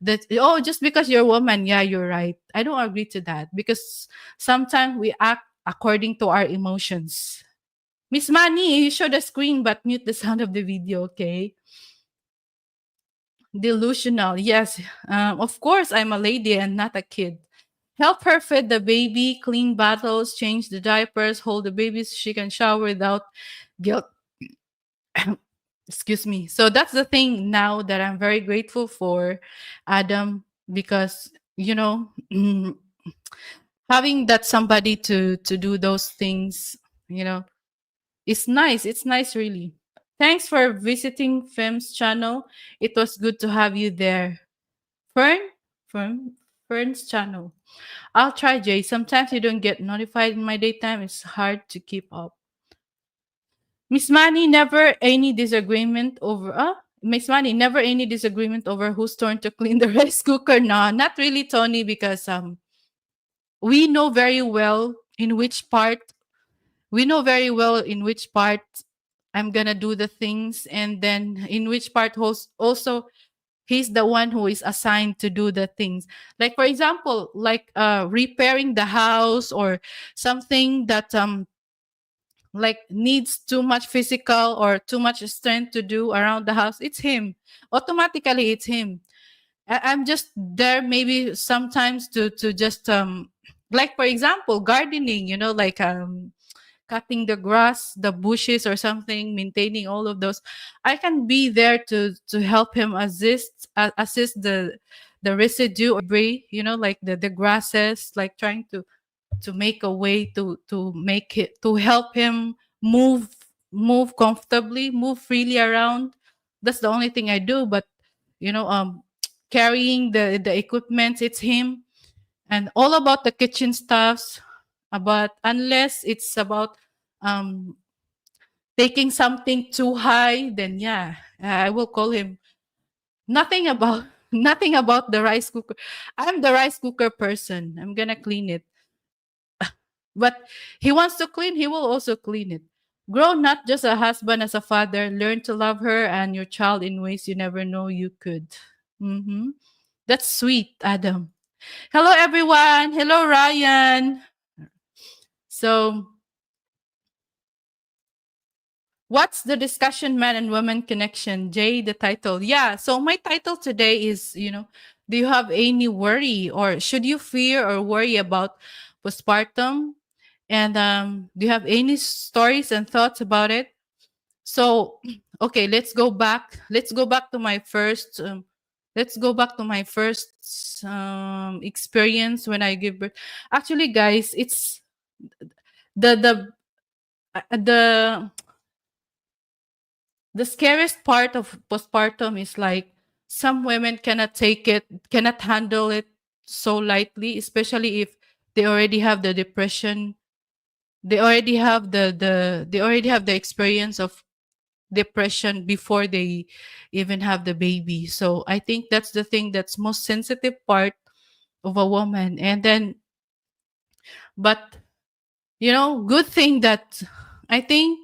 that, oh, just because you're a woman, yeah, you're right. I don't agree to that, because sometimes we act according to our emotions. Miss Manny, you show the screen but mute the sound of the video, okay? Delusional, yes. Of course, I'm a lady and not a kid. Help her feed the baby, clean bottles, change the diapers, hold the baby so she can shower without guilt. Excuse me. So that's the thing now that I'm very grateful for, Adam, because having that somebody to do those things, you know, it's nice. It's nice, really. Thanks for visiting Fem's channel. It was good to have you there. Fern, Fern, Fern's channel. I'll try, Jay. Sometimes you don't get notified in my daytime. It's hard to keep up. Miss Manny, never any disagreement over Miss Manny, never any disagreement over whose turn to clean the rice cooker. No, not really, Tony, because we know very well in which part I'm gonna do the things, and then in which part also he's the one who is assigned to do the things. Like for example, like repairing the house, or something that like needs too much physical or too much strength to do around the house. It's him. Automatically it's him. I'm just there maybe sometimes to just like for example gardening, like cutting the grass, the bushes or something, maintaining all of those. I can be there to help him assist the residue or debris, like the grasses, like trying to make a way to make it, to help him move comfortably, move freely around. That's the only thing I do. But carrying the equipment, it's him. And all about the kitchen stuffs, but unless it's about um taking something too high, then yeah, I will call him. Nothing about nothing about the rice cooker. I'm the rice cooker person. I'm gonna clean it. But he wants to clean, he will also clean it. Grow not just a husband, as a father. Learn to love her and your child in ways you never know you could. That's sweet, Adam. Hello, everyone. Hello, Ryan. So, what's the discussion, man and woman connection? Jay, the title. Yeah. So, my title today is, do you have any worry, or should you fear or worry about postpartum? And do you have any stories and thoughts about it? So, okay, let's go back to my first experience when I give birth. Actually, guys, it's the the the the scariest part of postpartum is like some women cannot handle it so lightly, especially if they already have the depression. They already have the experience of depression before they even have the baby. So I think that's the thing that's most sensitive part of a woman. And then, but good thing that I think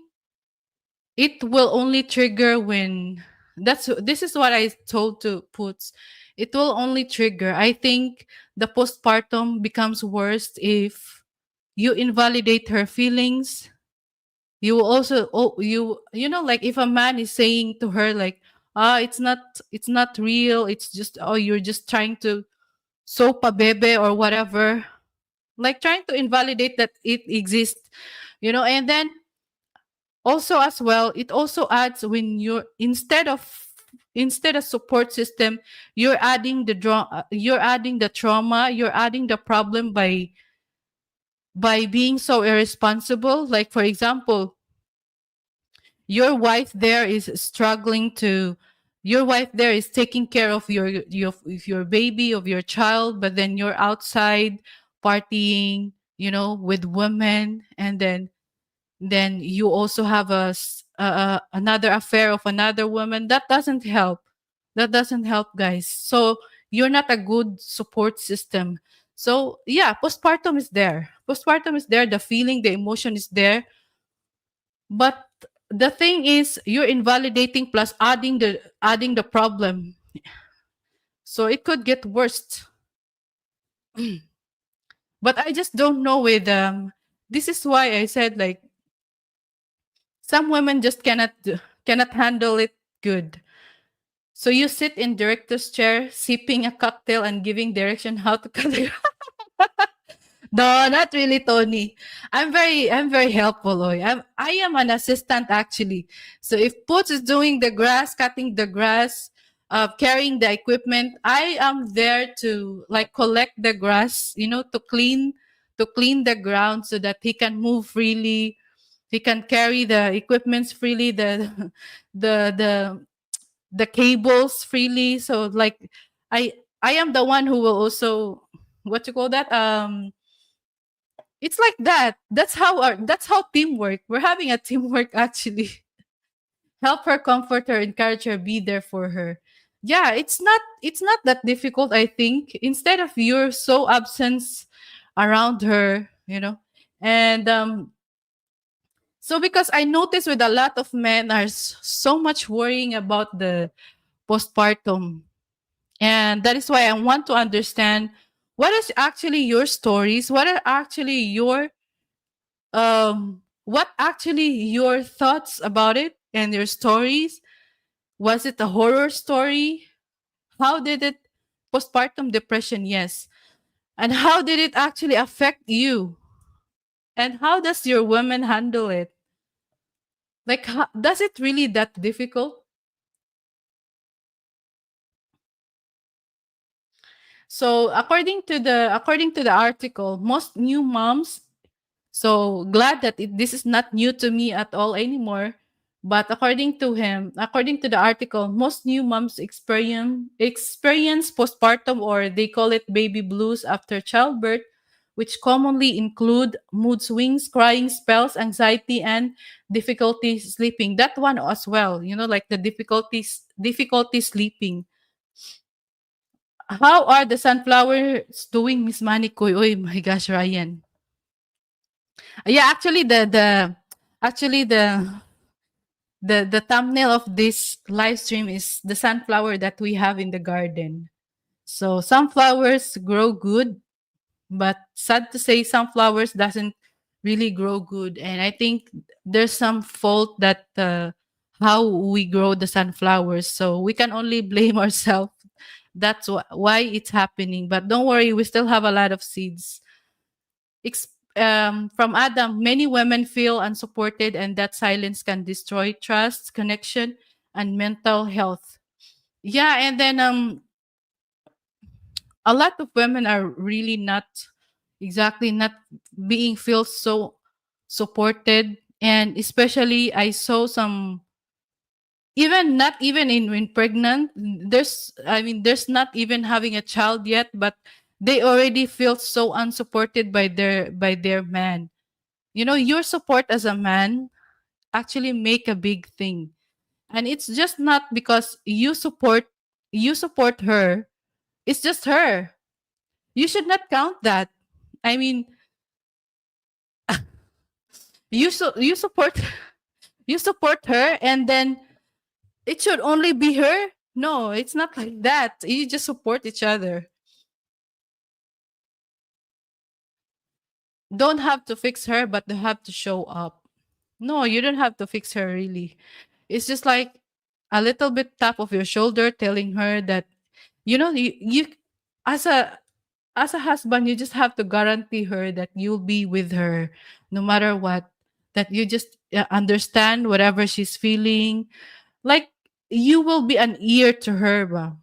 it will only trigger when this is what I told to Puts. It will only trigger. I think the postpartum becomes worst if you invalidate her feelings. You will also, like if a man is saying to her like, it's not real, it's just, you're just trying to soap a bebe or whatever, like trying to invalidate that it exists, and then also as well, it also adds when you're instead of support system, you're adding the trauma, you're adding the problem by being so irresponsible. Like for example, your wife there is struggling to your wife there is taking care of your baby, of your child, but then you're outside partying, with women, and then you also have another affair of another woman. That doesn't help, guys. So you're not a good support system. So yeah, postpartum is there, the feeling, the emotion is there, but the thing is you're invalidating plus adding the problem, so it could get worse. But I just don't know with this is why I said, like, some women just cannot handle it good. So you sit in director's chair sipping a cocktail and giving direction how to cut the No, not really, Tony. I'm very helpful, Oy. I am an assistant actually. So if Poots is doing the grass, cutting the grass, carrying the equipment, I am there to like collect the grass, to clean the ground so that he can move freely. He can carry the equipments freely, the the the cables freely. So like I I am the one who will also, what you call that, it's like that. That's how teamwork. We're having a teamwork actually. Help her, comfort her, encourage her, be there for her. Yeah, it's not that difficult, I think. Instead of you're so absent around her. And so because I notice with a lot of men are so much worrying about the postpartum. And that is why I want to understand what is actually your stories, what actually your thoughts about it and your stories. Was it a horror story? How did it postpartum depression? Yes. And how did it actually affect you? And how does your woman handle it? Like, does it really that difficult? So according to the article, most new moms. So glad that this is not new to me at all anymore. But according to the article, most new moms experience postpartum, or they call it baby blues after childbirth, which commonly include mood swings, crying spells, anxiety, and difficulty sleeping. That one as well, like the difficulty sleeping. How are the sunflowers doing, Miss Manikoy? Oh my gosh, Ryan. Yeah, actually the thumbnail of this live stream is the sunflower that we have in the garden. So sunflowers grow good, but sad to say sunflowers doesn't really grow good. And I think there's some fault that how we grow the sunflowers. So we can only blame ourselves. That's why it's happening. But don't worry, we still have a lot of seeds. From Adam, many women feel unsupported, and that silence can destroy trust, connection, and mental health. Yeah, and then a lot of women are really not being feel so supported, and especially I saw some, even not even in when pregnant, there's not even having a child yet, but they already feel so unsupported by their man. Your support as a man actually make a big thing. And it's just not because you support her. It's just her. You should not count that. I mean, you support you support her, and then it should only be her. No, it's not like that. You just support each other. Don't have to fix her, but they have to show up. No, you don't have to fix her really. It's just like a little bit tap of your shoulder telling her that you as a husband, you just have to guarantee her that you'll be with her no matter what, that you just understand whatever she's feeling, like you will be an ear to her ba?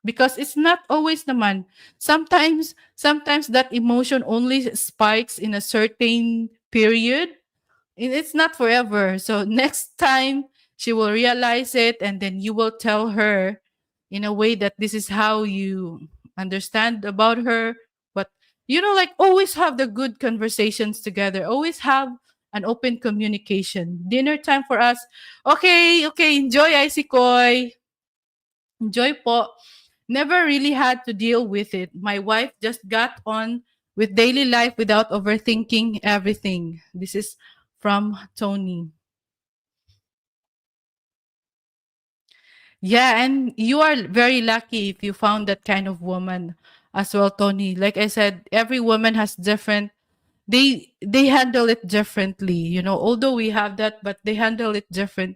Because it's not always the man. Sometimes that emotion only spikes in a certain period, and it's not forever. So next time she will realize it, and then you will tell her in a way that this is how you understand about her. But like always have the good conversations together. Always have an open communication. Dinner time for us. Okay, okay, enjoy Icy Koi. Enjoy po. Never really had to deal with it. My wife just got on with daily life without overthinking everything. This is from Tony. Yeah, and you are very lucky if you found that kind of woman as well, Tony. Like I said, every woman has different, they handle it differently. Although we have that, but they handle it different.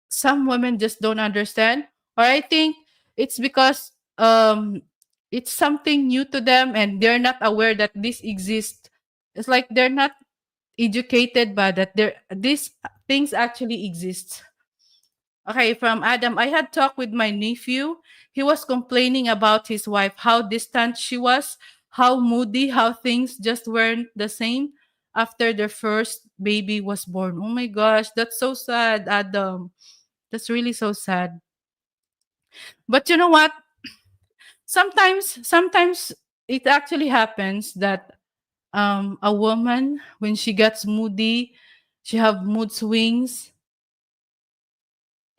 Some women just don't understand, or I think it's because it's something new to them and they're not aware that this exists. It's like they're not educated by that there these things actually exist. Okay, from Adam. I had talked with my nephew. He was complaining about his wife, how distant she was, how moody, how things just weren't the same after their first baby was born. Oh my gosh, that's so sad, Adam. That's really so sad. But you know what? Sometimes it actually happens that a woman, when she gets moody, she have mood swings,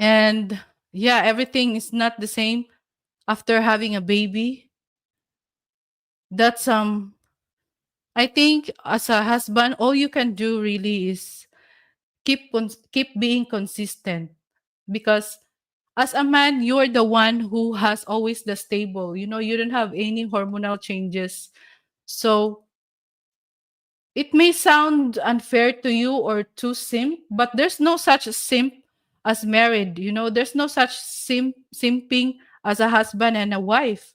and yeah, everything is not the same after having a baby. That's I think as a husband, all you can do really is keep being consistent, because as a man, you're the one who has always the stable. You don't have any hormonal changes. So it may sound unfair to you or too simp, but there's no such simp as married. There's no such simping as a husband and a wife,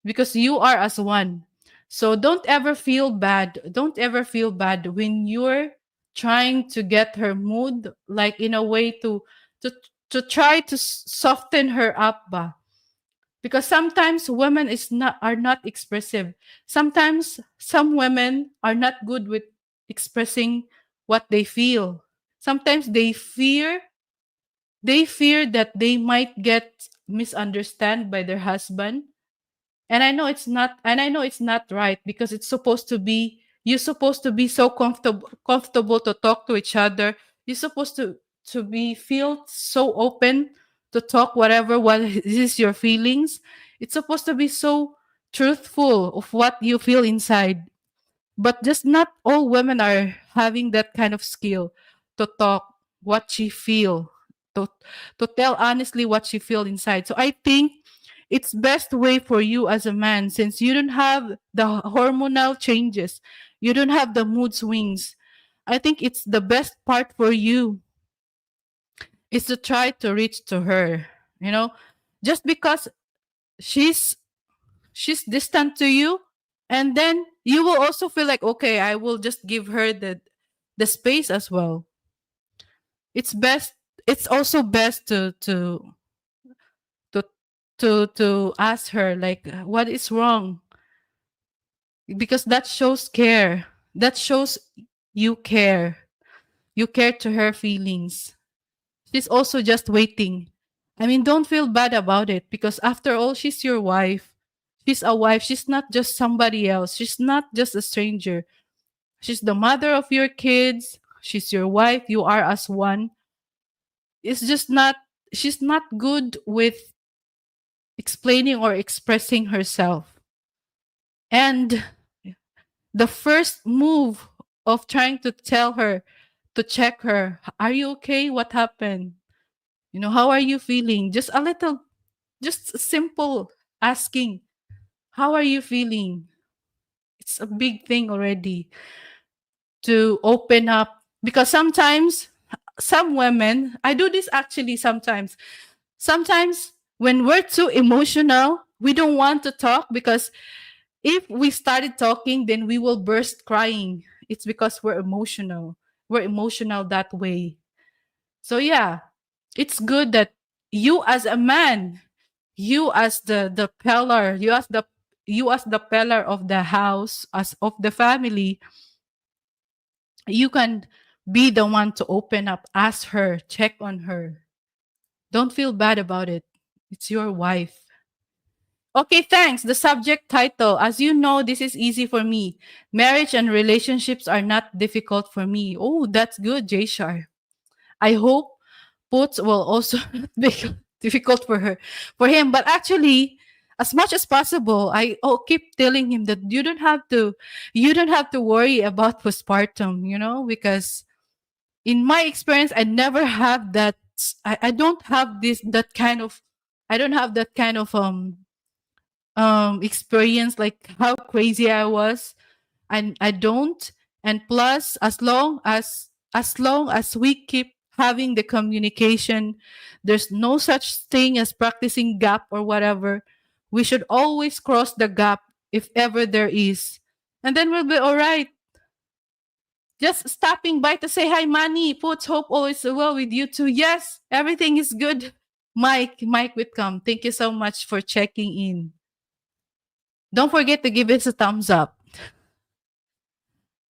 because you are as one. So don't ever feel bad. Don't ever feel bad when you're trying to get her mood, like in a way to to try to soften her up ba. Because sometimes women are not expressive. Sometimes some women are not good with expressing what they feel. Sometimes they fear that they might get misunderstood by their husband. And I know it's not right, because it's supposed to be you're supposed to be so comfortable to talk to each other. You're supposed to be feel so open to talk whatever what is your feelings. It's supposed to be so truthful of what you feel inside. But just not all women are having that kind of skill to talk what she feel, to to tell honestly what she feel inside. So I think it's best way for you as a man, since you don't have the hormonal changes, you don't have the mood swings. I think it's the best part for you is to try to reach to her. You know, just because she's she's distant to you, and then you will also feel like, okay, I will just give her the space as well. It's also best to to ask her like what is wrong, because that shows care. That shows you care. You care to her feelings. She's also just waiting. I mean, don't feel bad about it, because after all, she's your wife. She's a wife. She's not just somebody else. She's not just a stranger. She's the mother of your kids. She's your wife. You are as one. It's just not, she's not good with explaining or expressing herself. And the first move of trying to tell her, to check her, are you okay? What happened? How are you feeling? Just a little, just simple asking, how are you feeling? It's a big thing already to open up, because sometimes some women, I do this actually sometimes. Sometimes when we're too emotional, we don't want to talk, because if we started talking, then we will burst crying. It's because we're emotional. We're emotional that way. So yeah, it's good that you as a man, you as the pillar, you as the pillar of the house, as of the family, you can be the one to open up, ask her, check on her. Don't feel bad about it. It's your wife. Okay, thanks. The subject title. As you know, this is easy for me. Marriage and relationships are not difficult for me. Oh, that's good, Jay Shar. I hope puts will also not be difficult for her, for him. But actually, as much as possible, I keep telling him that you don't have to worry about postpartum, because in my experience, I never have that. I don't have that kind of, I don't have that kind of experience, like how crazy I was. And I don't. And plus, as long as we keep having the communication, there's no such thing as practicing gap or whatever. We should always cross the gap if ever there is. And then we'll be all right. Just stopping by to say hi, Manny. Puts hope all is well with you too. Yes, everything is good. Mike Whitcomb, thank you so much for checking in. Don't forget to give us a thumbs up.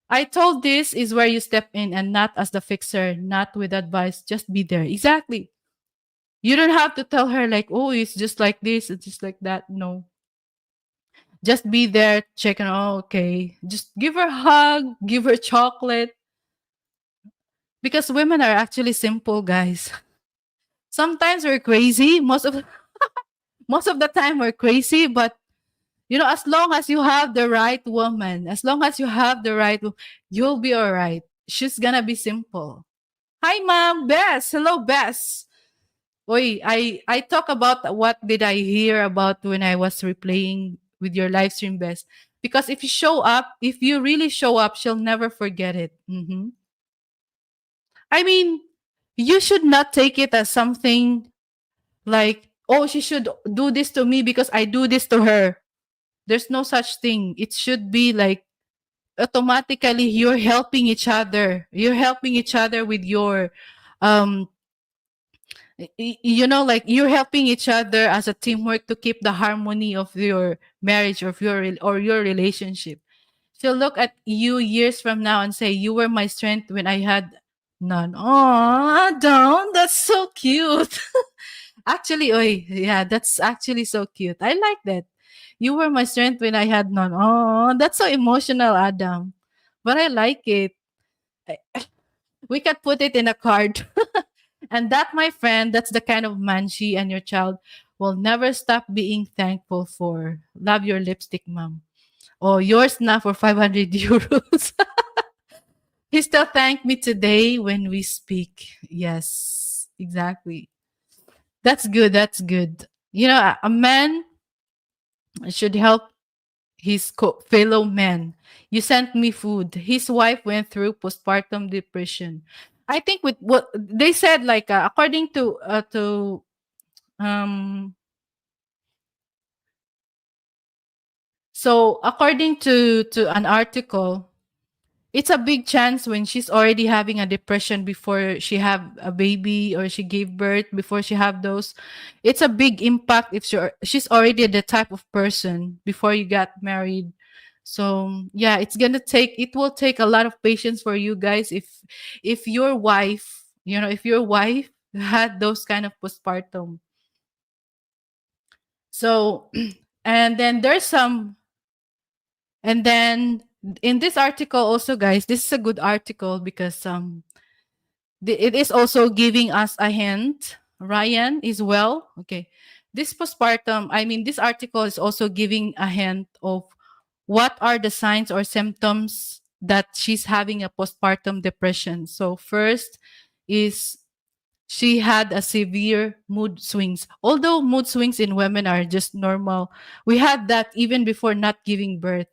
I told this is where you step in and not as the fixer, not with advice, just be there. Exactly. You don't have to tell her like, oh, it's just like this, it's just like that. No. Just be there, checking, oh, okay. Just give her a hug, give her chocolate. Because women are actually simple, guys. Sometimes we're crazy. Most of the time we're crazy, but as long as you have the right woman, as long as you have the right, you'll be all right. She's gonna be simple. Hi, ma'am, Bess. Hello, Bess. Oi, I talk about what did I hear about when I was replaying with your live stream, Bess. Because if you really show up, she'll never forget it. I mean, you should not take it as something like, oh, she should do this to me because I do this to her. There's no such thing. It should be like automatically you're helping each other. You're helping each other with your um like you're helping each other as a teamwork to keep the harmony of your marriage, of your relationship. She'll look at you years from now and say, you were my strength when I had none. Oh, don't. That's so cute. Actually, oy, yeah, that's actually so cute. I like that. You were my strength when I had none. Oh, that's so emotional, Adam. But I like it. We can put it in a card. And that, my friend, that's the kind of man she and your child will never stop being thankful for. Love your lipstick, mom. Oh, yours now for 500 euros. He still thanked me today when we speak. Yes, exactly. That's good. That's good. A man should help his fellow men. You sent me food. His wife went through postpartum depression. I think with what they said, like according to um so according to an article, it's a big chance when she's already having a depression before she have a baby or she gave birth, before she have those. It's a big impact if she's already the type of person before you got married. So yeah, it will take a lot of patience for you guys if your wife, if your wife had those kind of postpartum. So and then there's some and then in this article also, guys, this is a good article because It is also giving us a hint, Ryan, is well. Okay. This postpartum, I mean, this article is also giving a hint of what are the signs or symptoms that she's having a postpartum depression. So, first is she had a severe mood swings. Although mood swings in women are just normal, we had that even before not giving birth.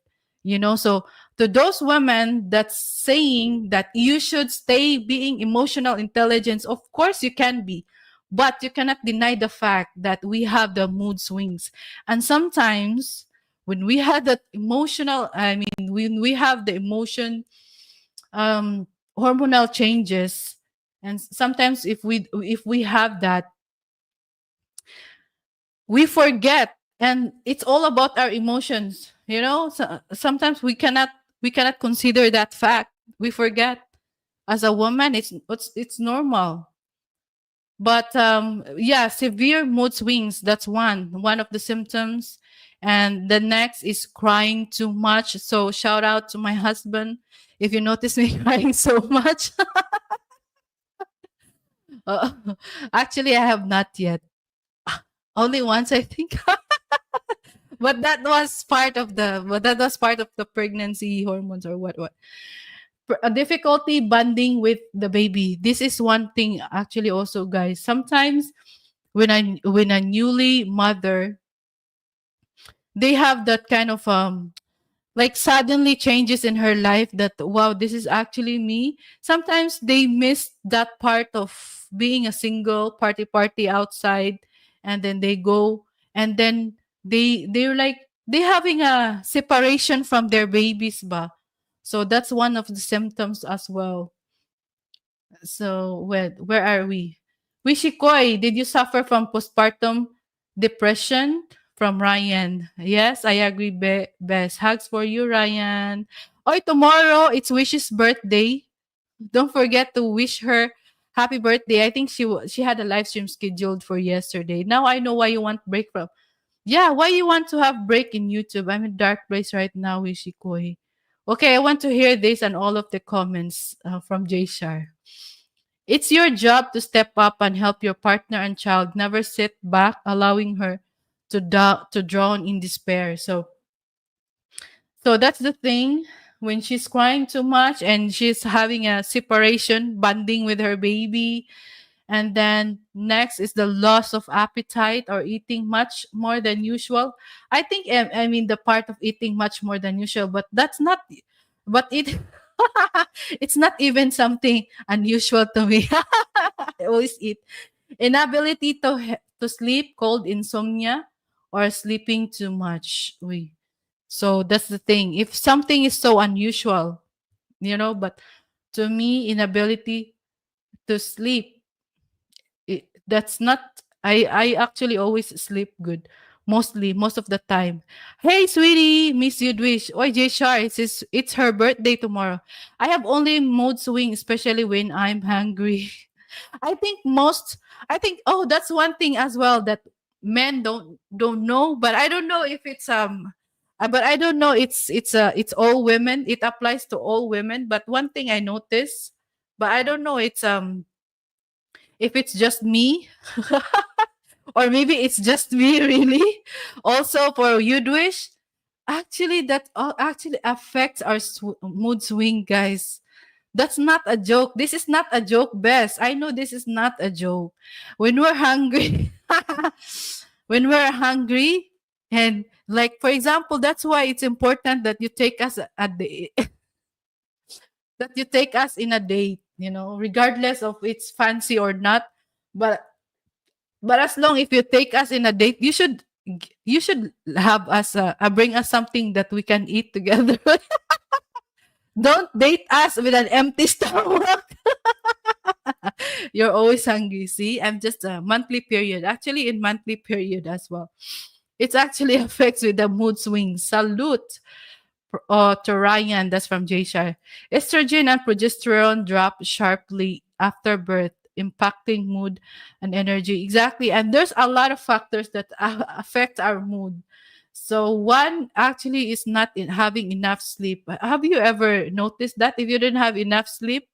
So to those women that's saying that you should stay being emotional intelligence, of course you can be, but you cannot deny the fact that we have the mood swings. And sometimes when we had that emotional, I mean, when we have the emotion, um hormonal changes, and sometimes if we have that, we forget, and it's all about our emotions. So, sometimes we cannot consider that fact. We forget. As a woman, it's normal. But yeah, severe mood swings, that's one of the symptoms. And the next is crying too much. So shout out to my husband if you notice me crying so much. Uh, Actually, I have not yet. Only once, I think. But that was part of the pregnancy hormones, or what. A difficulty bonding with the baby. This is one thing, actually, also, guys. Sometimes when a newly mother, they have that kind of like suddenly changes in her life, that wow, this is actually me. Sometimes they miss that part of being a single party outside, and then they go, and then they're like, they having a separation from their babies ba. So that's one of the symptoms as well. So where are we? Wishikoy, did you suffer from postpartum depression? From Ryan. Yes, I agree. Best hugs for you, Ryan. Oh, tomorrow it's Wish's birthday. Don't forget to wish her happy birthday. I think she had a live stream scheduled for yesterday. Now I know why you want break from. Yeah, why you want to have break in YouTube? I'm in dark place right now, Wishikoy. Okay, I want to hear this and all of the comments from Jay Shar. It's your job to step up and help your partner and child. Never sit back, allowing her to drown in despair. So that's the thing. When she's crying too much and she's having a separation, bonding with her baby, and then next is the loss of appetite or eating much more than usual. I think, I mean, the part of eating much more than usual, but that's not, but it, it's not even something unusual to me. I always eat. Inability to sleep, cold insomnia, or sleeping too much. So that's the thing. If something is so unusual, but to me, inability to sleep, that's not. I actually always sleep good, most of the time. Hey, sweetie, Miss Yudwish. Oy, J Shar, it's her birthday tomorrow. I have only mood swing, especially when I'm hungry. I think most I think oh, that's one thing as well that men don't know, but I don't know if it's but I don't know, it's all women. It applies to all women, but one thing I noticed, but I don't know, it's if it's just me, or maybe it's just me really. Also for Yudwish, actually that actually affects our mood swing, guys. That's not a joke. This is not a joke, Bess. I know this is not a joke. When we're hungry, when we're hungry, and like for example, that's why it's important that you take us a day, that you take us in a date, regardless of it's fancy or not. But as long if you take us in a date, you should have us bring us something that we can eat together. Don't date us with an empty stomach. You're always hungry. See, I'm just a monthly period. Actually, in monthly period as well. It's actually affects with the mood swings. Salute to Ryan. That's from Jay Shah. Estrogen and progesterone drop sharply after birth, impacting mood and energy. Exactly. And there's a lot of factors that affect our mood. So one actually is not in having enough sleep. Have you ever noticed that if you didn't have enough sleep,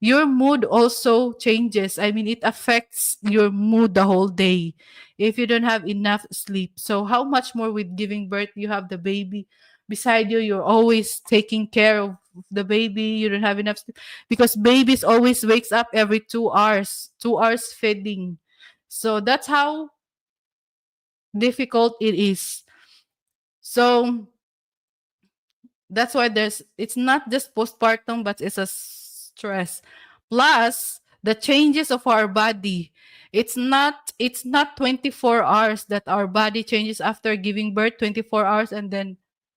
your mood also changes. I mean, it affects your mood the whole day if you don't have enough sleep. So, how much more with giving birth? You have the baby beside you, you're always taking care of the baby, you don't have enough sleep because babies always wakes up every 2 hours, 2 hours feeding. So, that's how difficult it is. So, that's why there's it's not just postpartum, but it's a stress. Plus the changes of our body. It's not 24 hours that our body changes after giving birth, 24 hours, and then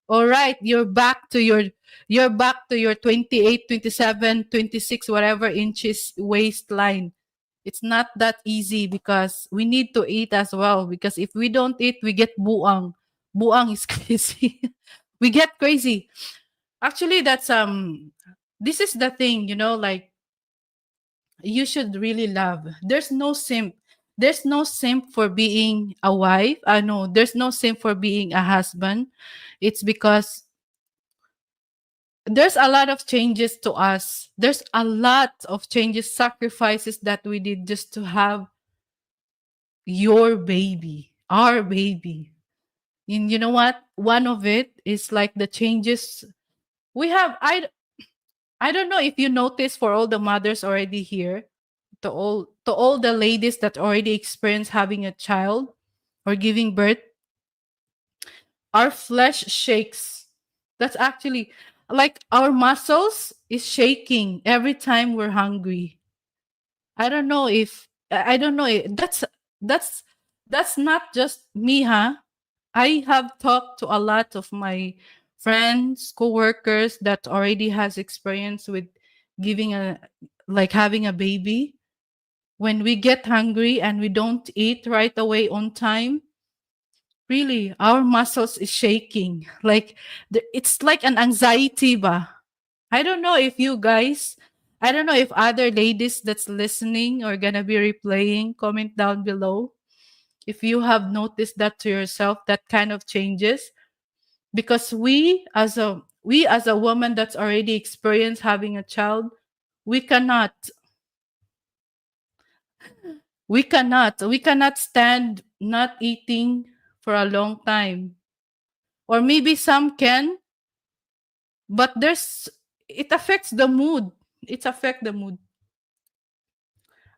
all right, you're back to your 28, 27, 26, whatever inches waistline. It's not that easy because we need to eat as well, because if we don't eat, we get buang. Buang is crazy. We get crazy. Actually, this is the thing, like you should really love. There's no simp for being a wife. I know there's no simp for being a husband. It's because there's a lot of changes to us. There's a lot of changes, sacrifices that we did just to have your baby, our baby. And you know what? One of it is like the changes we have. I don't know if you notice, for all the mothers already here, to all the ladies that already experienced having a child or giving birth, our flesh shakes. That's actually like our muscles is shaking every time we're hungry. I don't know if that's that's not just me, huh? I have talked to a lot of my friends, coworkers that already has experience with giving a like having a baby. When we get hungry and we don't eat right away on time, really our muscles is shaking. Like it's like an anxiety ba. I don't know if other ladies that's listening are gonna be replaying. Comment down below if you have noticed that to yourself, that kind of changes. Because we as a woman that's already experienced having a child, we cannot we cannot stand not eating for a long time. Or maybe some can, but it affects the mood. It affects the mood.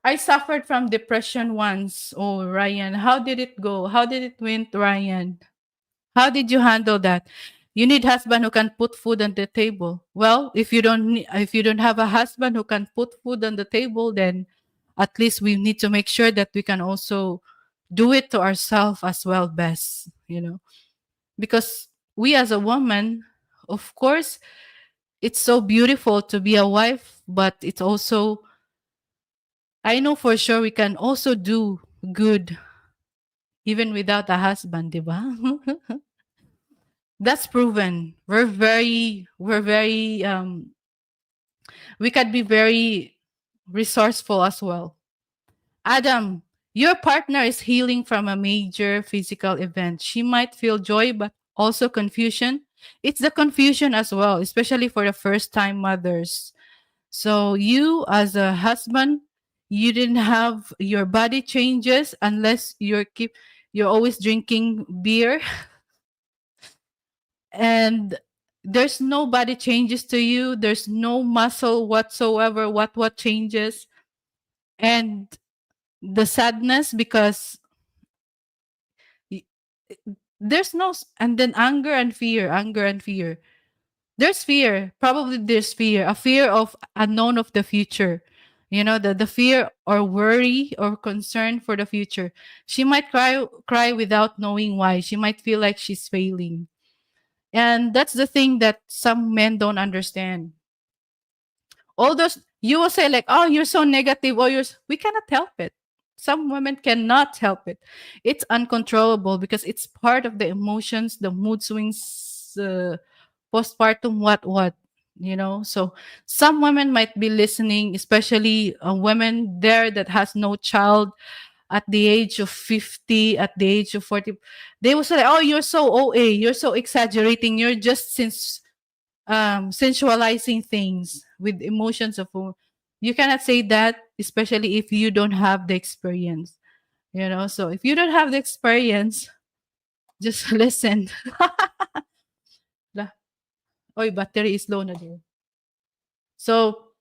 I suffered from depression once. Oh, Ryan, how did it go? How did it went, Ryan? How did you handle that? You need husband who can put food on the table. Well, if you don't have a husband who can put food on the table, then at least we need to make sure that we can also do it to ourselves as well best. Because we as a woman, of course, it's so beautiful to be a wife, but it's also, I know for sure we can also do good even without a husband, diba? That's proven. We can be very resourceful as well. Adam, your partner is healing from a major physical event. She might feel joy, but also confusion. It's the confusion as well, especially for the first time mothers. So you as a husband, you didn't have your body changes unless you're always drinking beer and there's no body changes to you, there's no muscle whatsoever, what changes. And the sadness because y- there's and then anger and fear. There's fear, probably there's fear, a fear of unknown of the future, the fear or worry or concern for the future. She might cry without knowing why. She might feel like she's failing. And that's the thing that some men don't understand. All those, you will say like, oh, you're so negative, or we cannot help it. Some women cannot help it. It's uncontrollable because it's part of the emotions, the mood swings, postpartum, what. So some women might be listening, especially women there that has no child at the age of 50, at the age of 40. They will say, oh, you're so OA, you're so exaggerating, you're just sensualizing things with emotions of women. You cannot say that, especially if you don't have the experience. So if you don't have the experience, just listen. La- Oy, battery is low na there. So,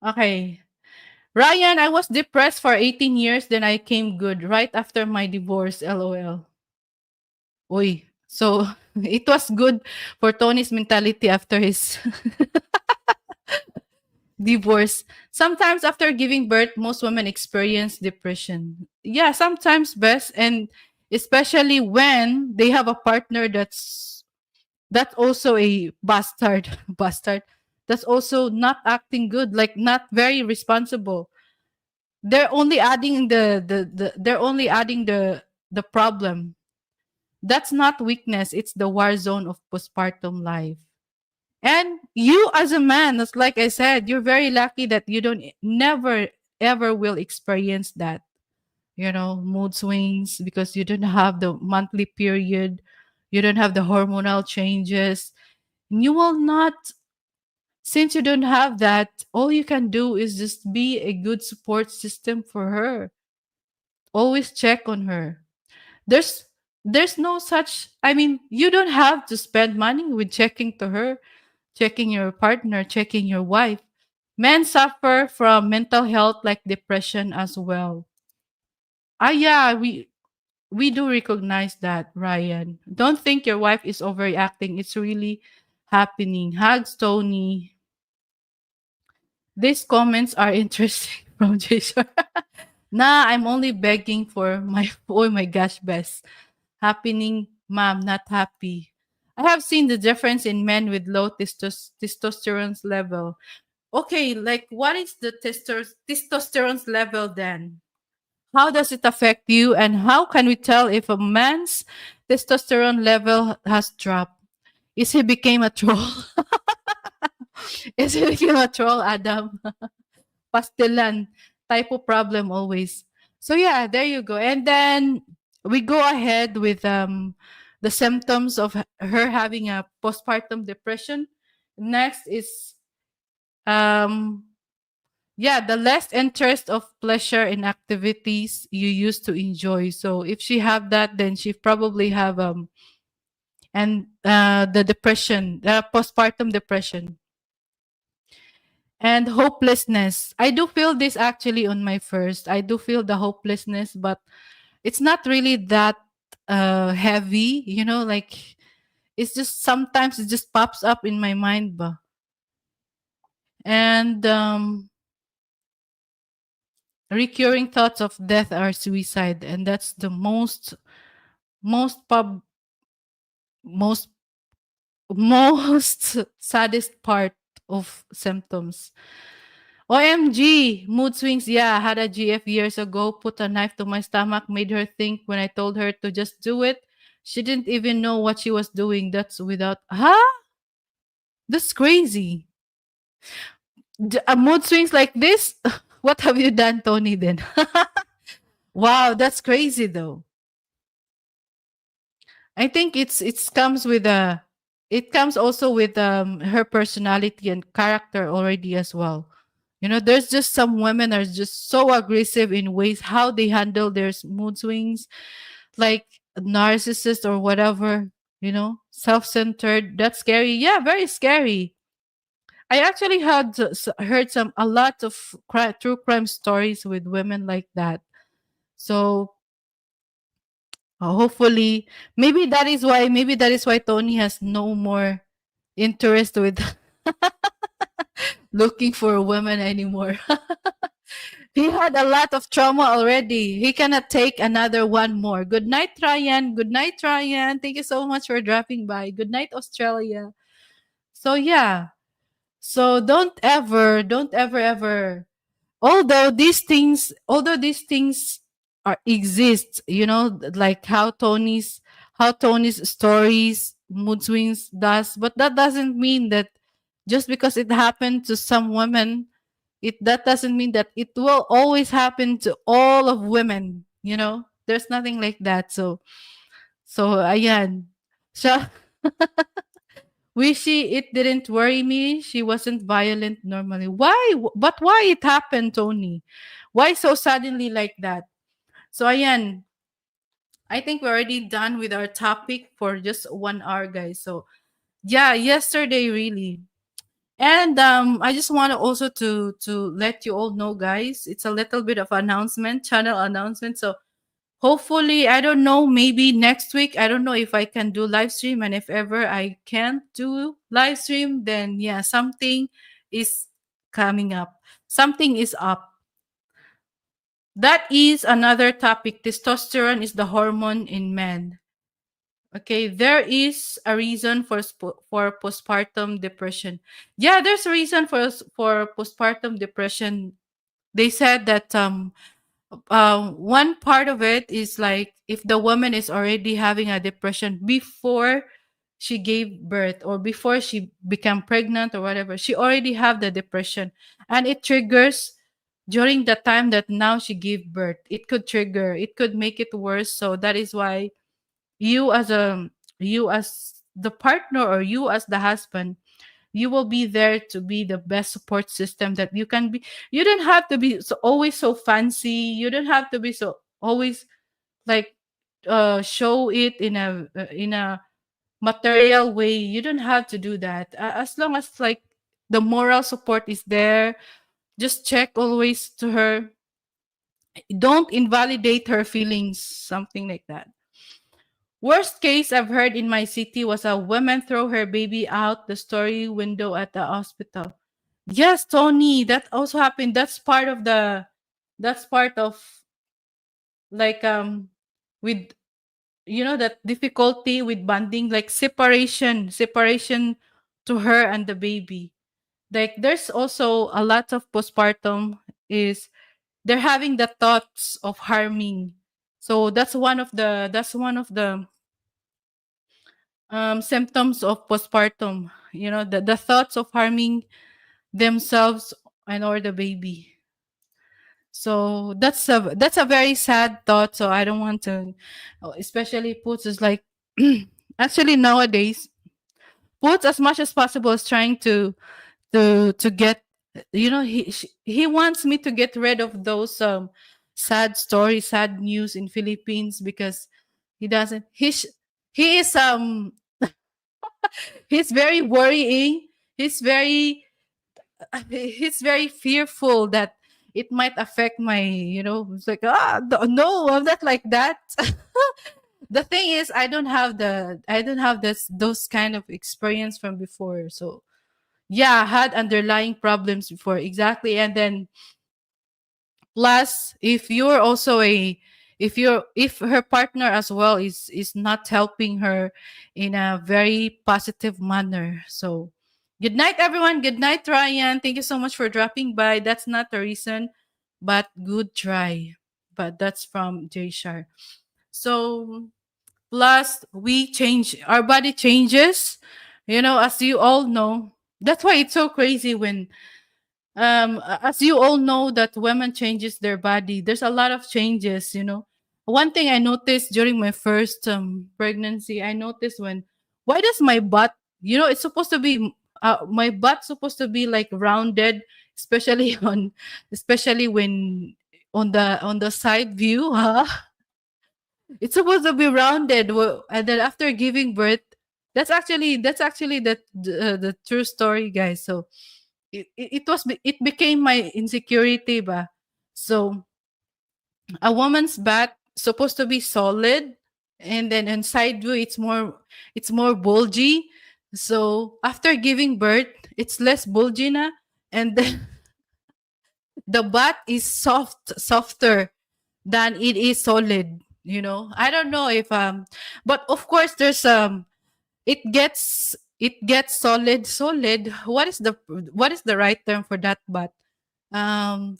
okay. Ryan, I was depressed for 18 years, then I came good right after my divorce. LOL. Oy. So, it was good for Tony's mentality after his divorce. Sometimes after giving birth, most women experience depression. Yeah, sometimes best, and especially when they have a partner that's also a bastard, bastard. That's also not acting good, like not very responsible. They're only adding they're only adding the problem. That's not weakness, it's the war zone of postpartum life. And you as a man, that's like I said, you're very lucky that you don't never ever will experience that, mood swings, because you don't have the monthly period, you don't have the hormonal changes. You will not, since you don't have that, all you can do is just be a good support system for her. Always check on her. There's there's no such, I mean, you don't have to spend money with checking to her, checking your partner, checking your wife. Men suffer from mental health like depression as well. Yeah, we do recognize that, Ryan. Don't think your wife is overreacting. It's really happening. Hugs, Tony. These comments are interesting from Jason. Nah, I'm only begging for my oh my gosh, best. Happening, ma'am, not happy. I have seen the difference in men with low testosterone level. Okay, like what is the testosterone level then? How does it affect you, and how can we tell if a man's testosterone level has dropped? Is he became a troll? Is he became a troll, Adam? Pastelan type of problem always. So yeah, there you go. And then we go ahead with the symptoms of her having a postpartum depression. Next is um yeah, the less interest of pleasure in activities you used to enjoy. So if she have that, then she probably have and the depression, the postpartum depression. And hopelessness. I do feel this actually on my first. I do feel the hopelessness, but it's not really that heavy, like it's just sometimes it just pops up in my mind. And recurring thoughts of death or suicide, and that's the most pub most most saddest part of symptoms. OMG, mood swings. Yeah, had a GF years ago, put a knife to my stomach, made her think when I told her to just do it. She didn't even know what she was doing. That's without, huh? That's crazy. Mood swings like this? What have you done, Tony, then? Wow, that's crazy though. I think it's comes with a it comes also with her personality and character already as well. There's just some women are just so aggressive in ways how they handle their mood swings, like narcissist or whatever, self-centered. That's scary. Yeah, very scary. I actually heard a lot of true crime stories with women like that. So hopefully, maybe that is why Tony has no more interest with looking for women anymore. He had a lot of trauma already. He cannot take another one more. Good night, Ryan. Good night, Ryan. Thank you so much for dropping by. Good night, Australia. So yeah. So don't ever although these things are exist, like how Tony's stories mood swings does, but that doesn't mean that just because it happened to some women, that doesn't mean that it will always happen to all of women. There's nothing like that. So ayan. So Wishy, it didn't worry me. She wasn't violent normally. Why? But why it happened, Tony? Why so suddenly like that? So ayan, I think we're already done with our topic for just 1 hour, guys. So yeah, yesterday really. And I just want to also to let you all know, guys, it's a little bit of announcement, channel announcement. So hopefully, I don't know, maybe next week, I don't know if I can do live stream, and if ever I can't do live stream, then yeah, something is coming up. Something is up. That is another topic. Testosterone is the hormone in men. Okay, there is a reason for for postpartum depression. Yeah, there's a reason for postpartum depression. They said that one part of it is like if the woman is already having a depression before she gave birth or before she became pregnant or whatever, she already have the depression, and it triggers during the time that now she gave birth. It could trigger, it could make it worse. So that is why you as a you as the partner or you as the husband, you will be there to be the best support system that you can be. You don't have to be so always so fancy. You don't have to be so always like show it in a material way. You don't have to do that. As long as like the moral support is there, just check always to her. Don't invalidate her feelings, something like that. Worst case I've heard in my city was a woman throw her baby out the story window at the hospital. Yes, Tony, that also happened. That's part of like with that difficulty with bonding, like separation to her and the baby. Like there's also a lot of postpartum is they're having the thoughts of harming. So that's one of the symptoms of postpartum, the thoughts of harming themselves and or the baby. So that's a very sad thought. So I don't want to, especially Poots is like, actually nowadays, Poots as much as possible is trying to get, he wants me to get rid of those sad stories, sad news in Philippines because he doesn't, he is he's very worrying. He's very he's very fearful that it might affect my, it's like, no, I'm not like that. The thing is, I don't have this those kind of experience from before. So yeah, I had underlying problems before, exactly. And then plus, if you're also a if her partner as well is not helping her in a very positive manner. So good night, everyone. Good night, Ryan. Thank you so much for dropping by. That's not the reason, but good try. But that's from Jay Shar. So plus we change, our body changes, as you all know. That's why it's so crazy when as you all know that women changes their body. There's a lot of changes. One thing I noticed during my first pregnancy, I noticed when, why does my butt, it's supposed to be, my butt supposed to be like rounded, especially especially when on the side view, huh? It's supposed to be rounded. And then after giving birth, that's actually the true story, guys. So it became my insecurity ba. So a woman's back supposed to be solid, and then inside view it's more bulgy. So after giving birth, it's less bulgy na, and then the butt is softer than it is solid. I don't know if but of course there's it gets solid. What is the right term for that butt?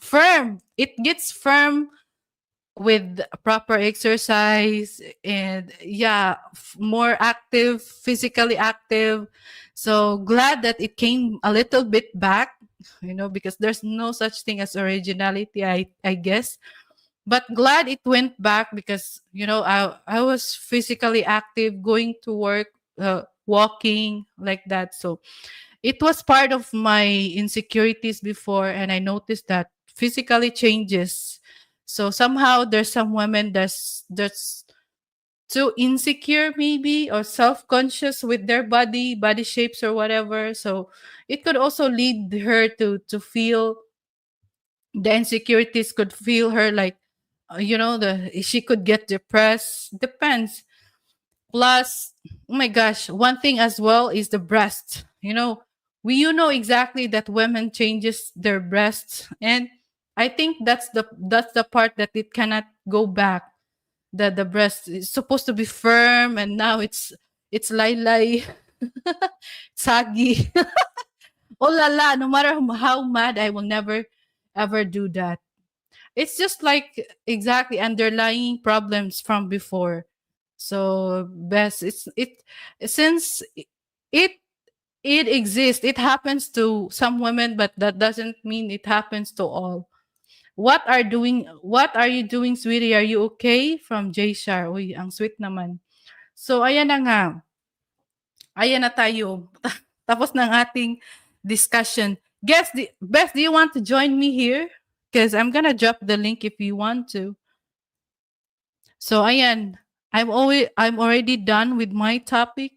Firm. It gets firm with proper exercise, and yeah, more active, physically active. So glad that it came a little bit back, because there's no such thing as originality, I guess. But glad it went back because I was physically active, going to work, walking like that. So it was part of my insecurities before, and I noticed that physically changes. So somehow there's some women that's too insecure maybe, or self-conscious with their body shapes or whatever. So it could also lead her to feel the insecurities, could feel her like, the she could get depressed. Depends. Plus, oh my gosh, one thing as well is the breast. You know exactly that women changes their breasts, and I think that's the part that it cannot go back. The breast is supposed to be firm, and now it's lay saggy. Oh la la! No matter how mad, I will never ever do that. It's just like exactly underlying problems from before. So best it since it it exists, it happens to some women, but that doesn't mean it happens to all. What are you doing, sweetie? Are you okay? From J Shar. Uy, ang sweet naman. So ayan na nga. Ayan na tayo. Tapos ng ating discussion. Beth, do you want to join me here? Because I'm gonna drop the link if you want to. So ayan, I'm already done with my topic.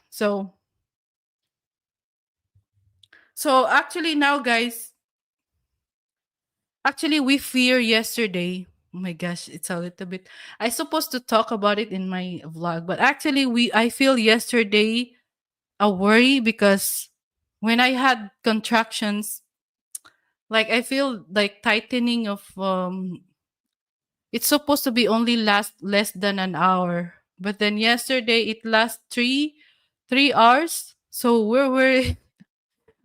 So actually now guys, actually we fear yesterday. Oh my gosh, it's a little bit, I supposed to talk about it in my vlog, but actually I feel yesterday a worry because when I had contractions, like I feel like tightening of it's supposed to be only last less than an hour. But then yesterday it lasts 3 hours. So we're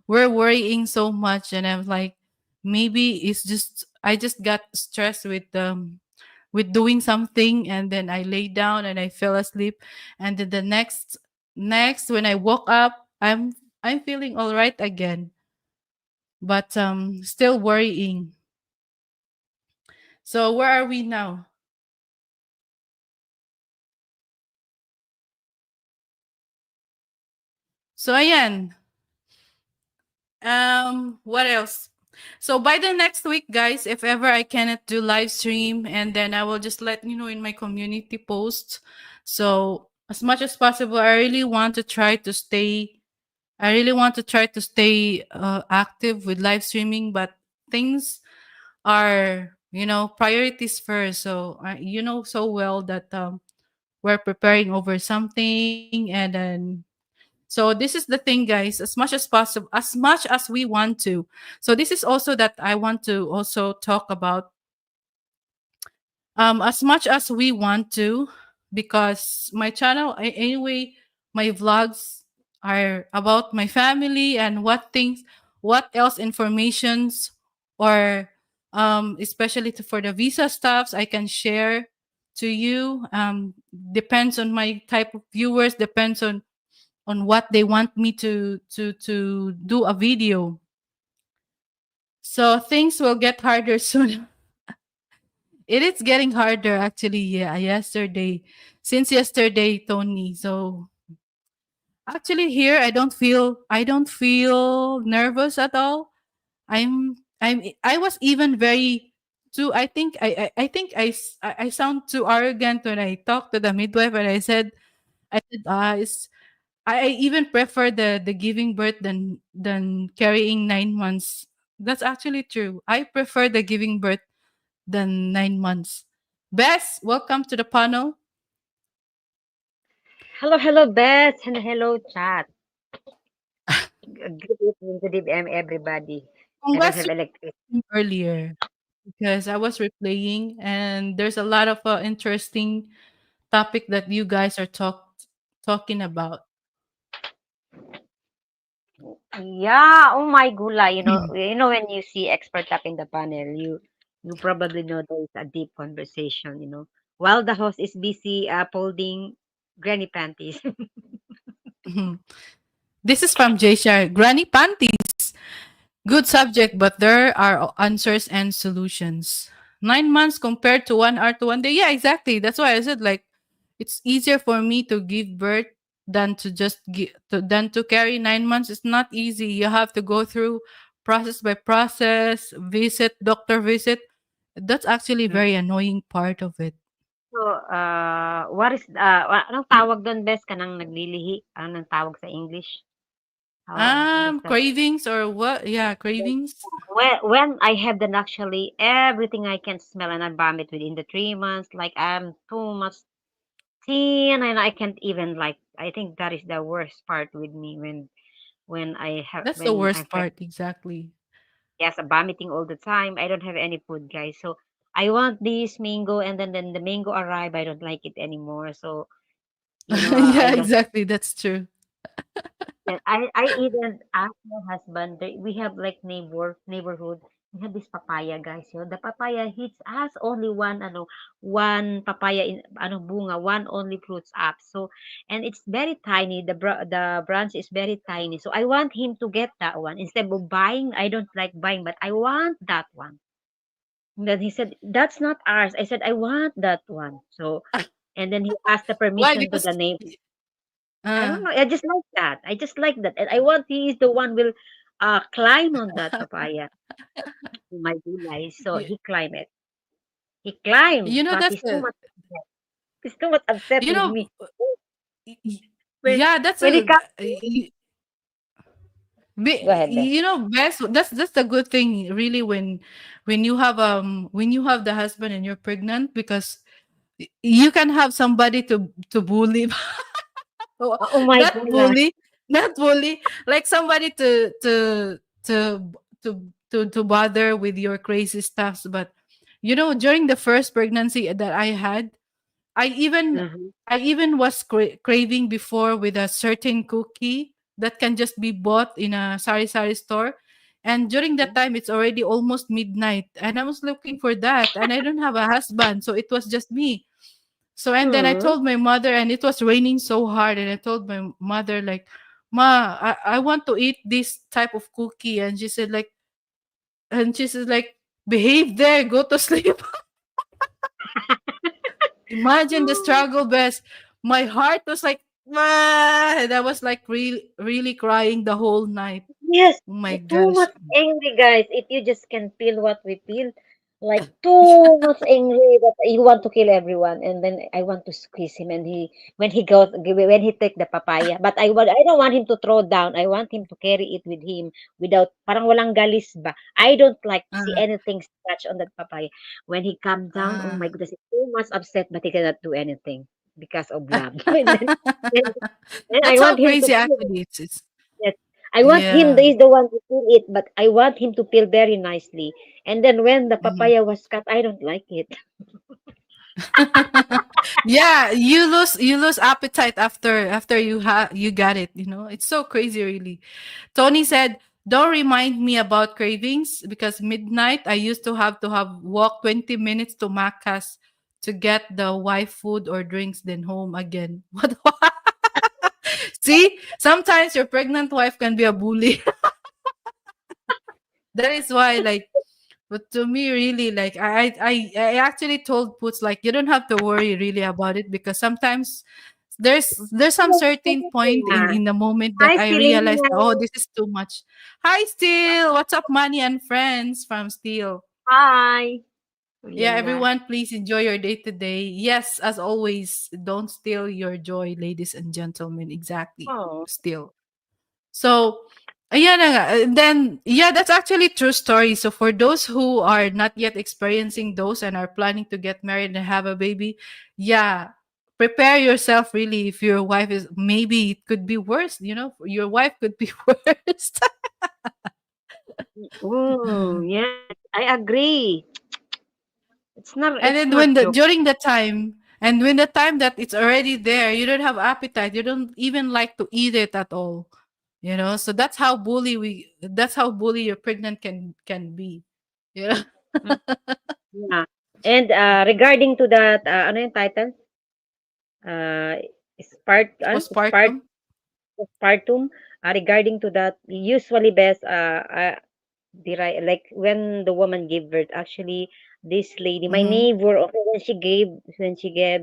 worrying so much, and I'm like, maybe it's just I just got stressed with doing something, and then I lay down and I fell asleep, and then the next when I woke up, I'm feeling all right again, but still worrying. So where are we now? So ayan, what else? So by the next week, guys, if ever I cannot do live stream, and then I will just let you know in my community post. So as much as possible, I really want to try to stay active with live streaming, but things are, priorities first. So you know so well that we're preparing over something, and then so this is the thing, guys. As much as possible, as much as we want to. So this is also that I want to also talk about, as much as we want to, because my channel anyway, my vlogs are about my family and what else informations, or especially for the visa stuffs I can share to you. Depends on my type of viewers, depends on what they want me to do a video. So things will get harder soon. It is getting harder actually. Yeah, yesterday. Since yesterday, Tony. So actually here I don't feel nervous at all. I was even very too I sound too arrogant when I talk to the midwife, and I said I even prefer the giving birth than carrying 9 months. That's actually true. I prefer the giving birth than 9 months. Bess, welcome to the panel. Hello, hello, Beth, and hello, chat. Good evening, everybody. I don't Congrats have to electric. you earlier because I was replaying, and there's a lot of interesting topic that you guys are talking about. Yeah, oh my gula. When you see expert up in the panel, you probably know there is a deep conversation. While the host is busy folding granny panties. This is from J Shar. Granny panties. Good subject, but there are answers and solutions. 9 months compared to 1 hour to 1 day. Yeah, exactly. That's why I said like it's easier for me to give birth than to just than to carry 9 months. It's not easy. You have to go through process by process, visit, doctor visit. That's actually Mm. very annoying part of it. So, what is, anong tawag do'n bes kanang naglilihi? Anong tawag sa English? What is that? Cravings or what? Yeah, cravings. When I have then actually everything I can smell and I vomit within the 3 months, like I'm too much thin and I can't even like. I think that is the worst part with me when I have That's the when I'm worst pregnant. part, exactly. Yes, I'm vomiting all the time. I don't have any food, guys. So I want this mango, and then the mango arrive. I don't like it anymore. So I Yeah, lost. exactly. That's true. And I even asked my husband. We have like neighborhood. We have this papaya, guys. The papaya hits us only one one papaya in bunga, one only fruits up. So and it's very tiny. The branch is very tiny. So I want him to get that one instead of buying. I don't like buying, but I want that one. And then he said, "That's not ours." I said, "I want that one." So and then he asked the Why? permission to Because the neighbor. I uh don't know. I just like that. I just like that. And I want he is the one will climb on that papaya. My gulay. So you, he climbed it. He climbed, but that's the he's too much upset you with know me. When yeah, that's when he a comes, go ahead, Beth. best, that's the good thing really when you have the husband and you're pregnant, because you can have somebody to bully. Oh, Oh my not goodness. bully, not bully, like somebody to to bother with your crazy stuffs. But during the first pregnancy that I had, I even Mm-hmm. I even was craving before with a certain cookie that can just be bought in a sari sari store. And during that time, it's already almost midnight, and I was looking for that, and I don't have a husband, so it was just me. So and then I Mm-hmm. told my mother, and it was raining so hard, and I told my mother like, "Ma, I want to eat this type of cookie," and she says like, "Behave there, go to sleep." Imagine the struggle, best. My heart was like, ah, and I was like really, really crying the whole night. Yes, Oh my too gosh. much angry, guys. If you just can feel what we feel, like too much angry that you want to kill everyone, and then I want to squeeze him, and when he take the papaya, but I don't want him to throw down. I want him to carry it with him without parang walang galis ba. I don't like to see Uh, anything scratch on that papaya. When he come down, oh uh. my goodness, he's too much upset, but he cannot do anything because of love. And then I That's how want him to crazy feel. actually it's. Yes. I want him, Yeah. is the one to peel it, but I want him to peel very nicely. And then when the Mhm. papaya was cut, I don't like it. Yeah, you lose appetite after you got it. It's so crazy, really. Tony said, "Don't remind me about cravings because midnight I used to have walk 20 minutes to Macas to get the wife food or drinks, then home again." What? See, sometimes your pregnant wife can be a bully. That is why, like, but to me, really, like, I actually told Poots, like, you don't have to worry really about it, because sometimes there's some Yes, certain point in Selena. in the moment that Hi, I realized, Selena. oh, this is too much. Hi, Steel. What's up, Money and friends from Steel? Hi, Yeah, Linda. everyone, please enjoy your day today. Yes, as always, don't steal your joy, ladies and gentlemen. Exactly. Oh. Still. So, ayan na nga. Then, yeah, that's actually true story. So, for those who are not yet experiencing those and are planning to get married and have a baby, yeah, prepare yourself really. If your wife is, maybe it could be worse, your wife could be worse. Oh, yes, I agree. And It's then not joke. during the time, and when the time that it's already there, you don't have appetite. You don't even like to eat it at all. So that's how bully your pregnant can be. Yeah. Mm, yeah. And regarding to that, ano yung title? Uh, Postpartum. postpartum. Regarding to that, usually best, like when the woman gave birth, actually, this lady, my Mm-hmm. neighbor, okay, when she gave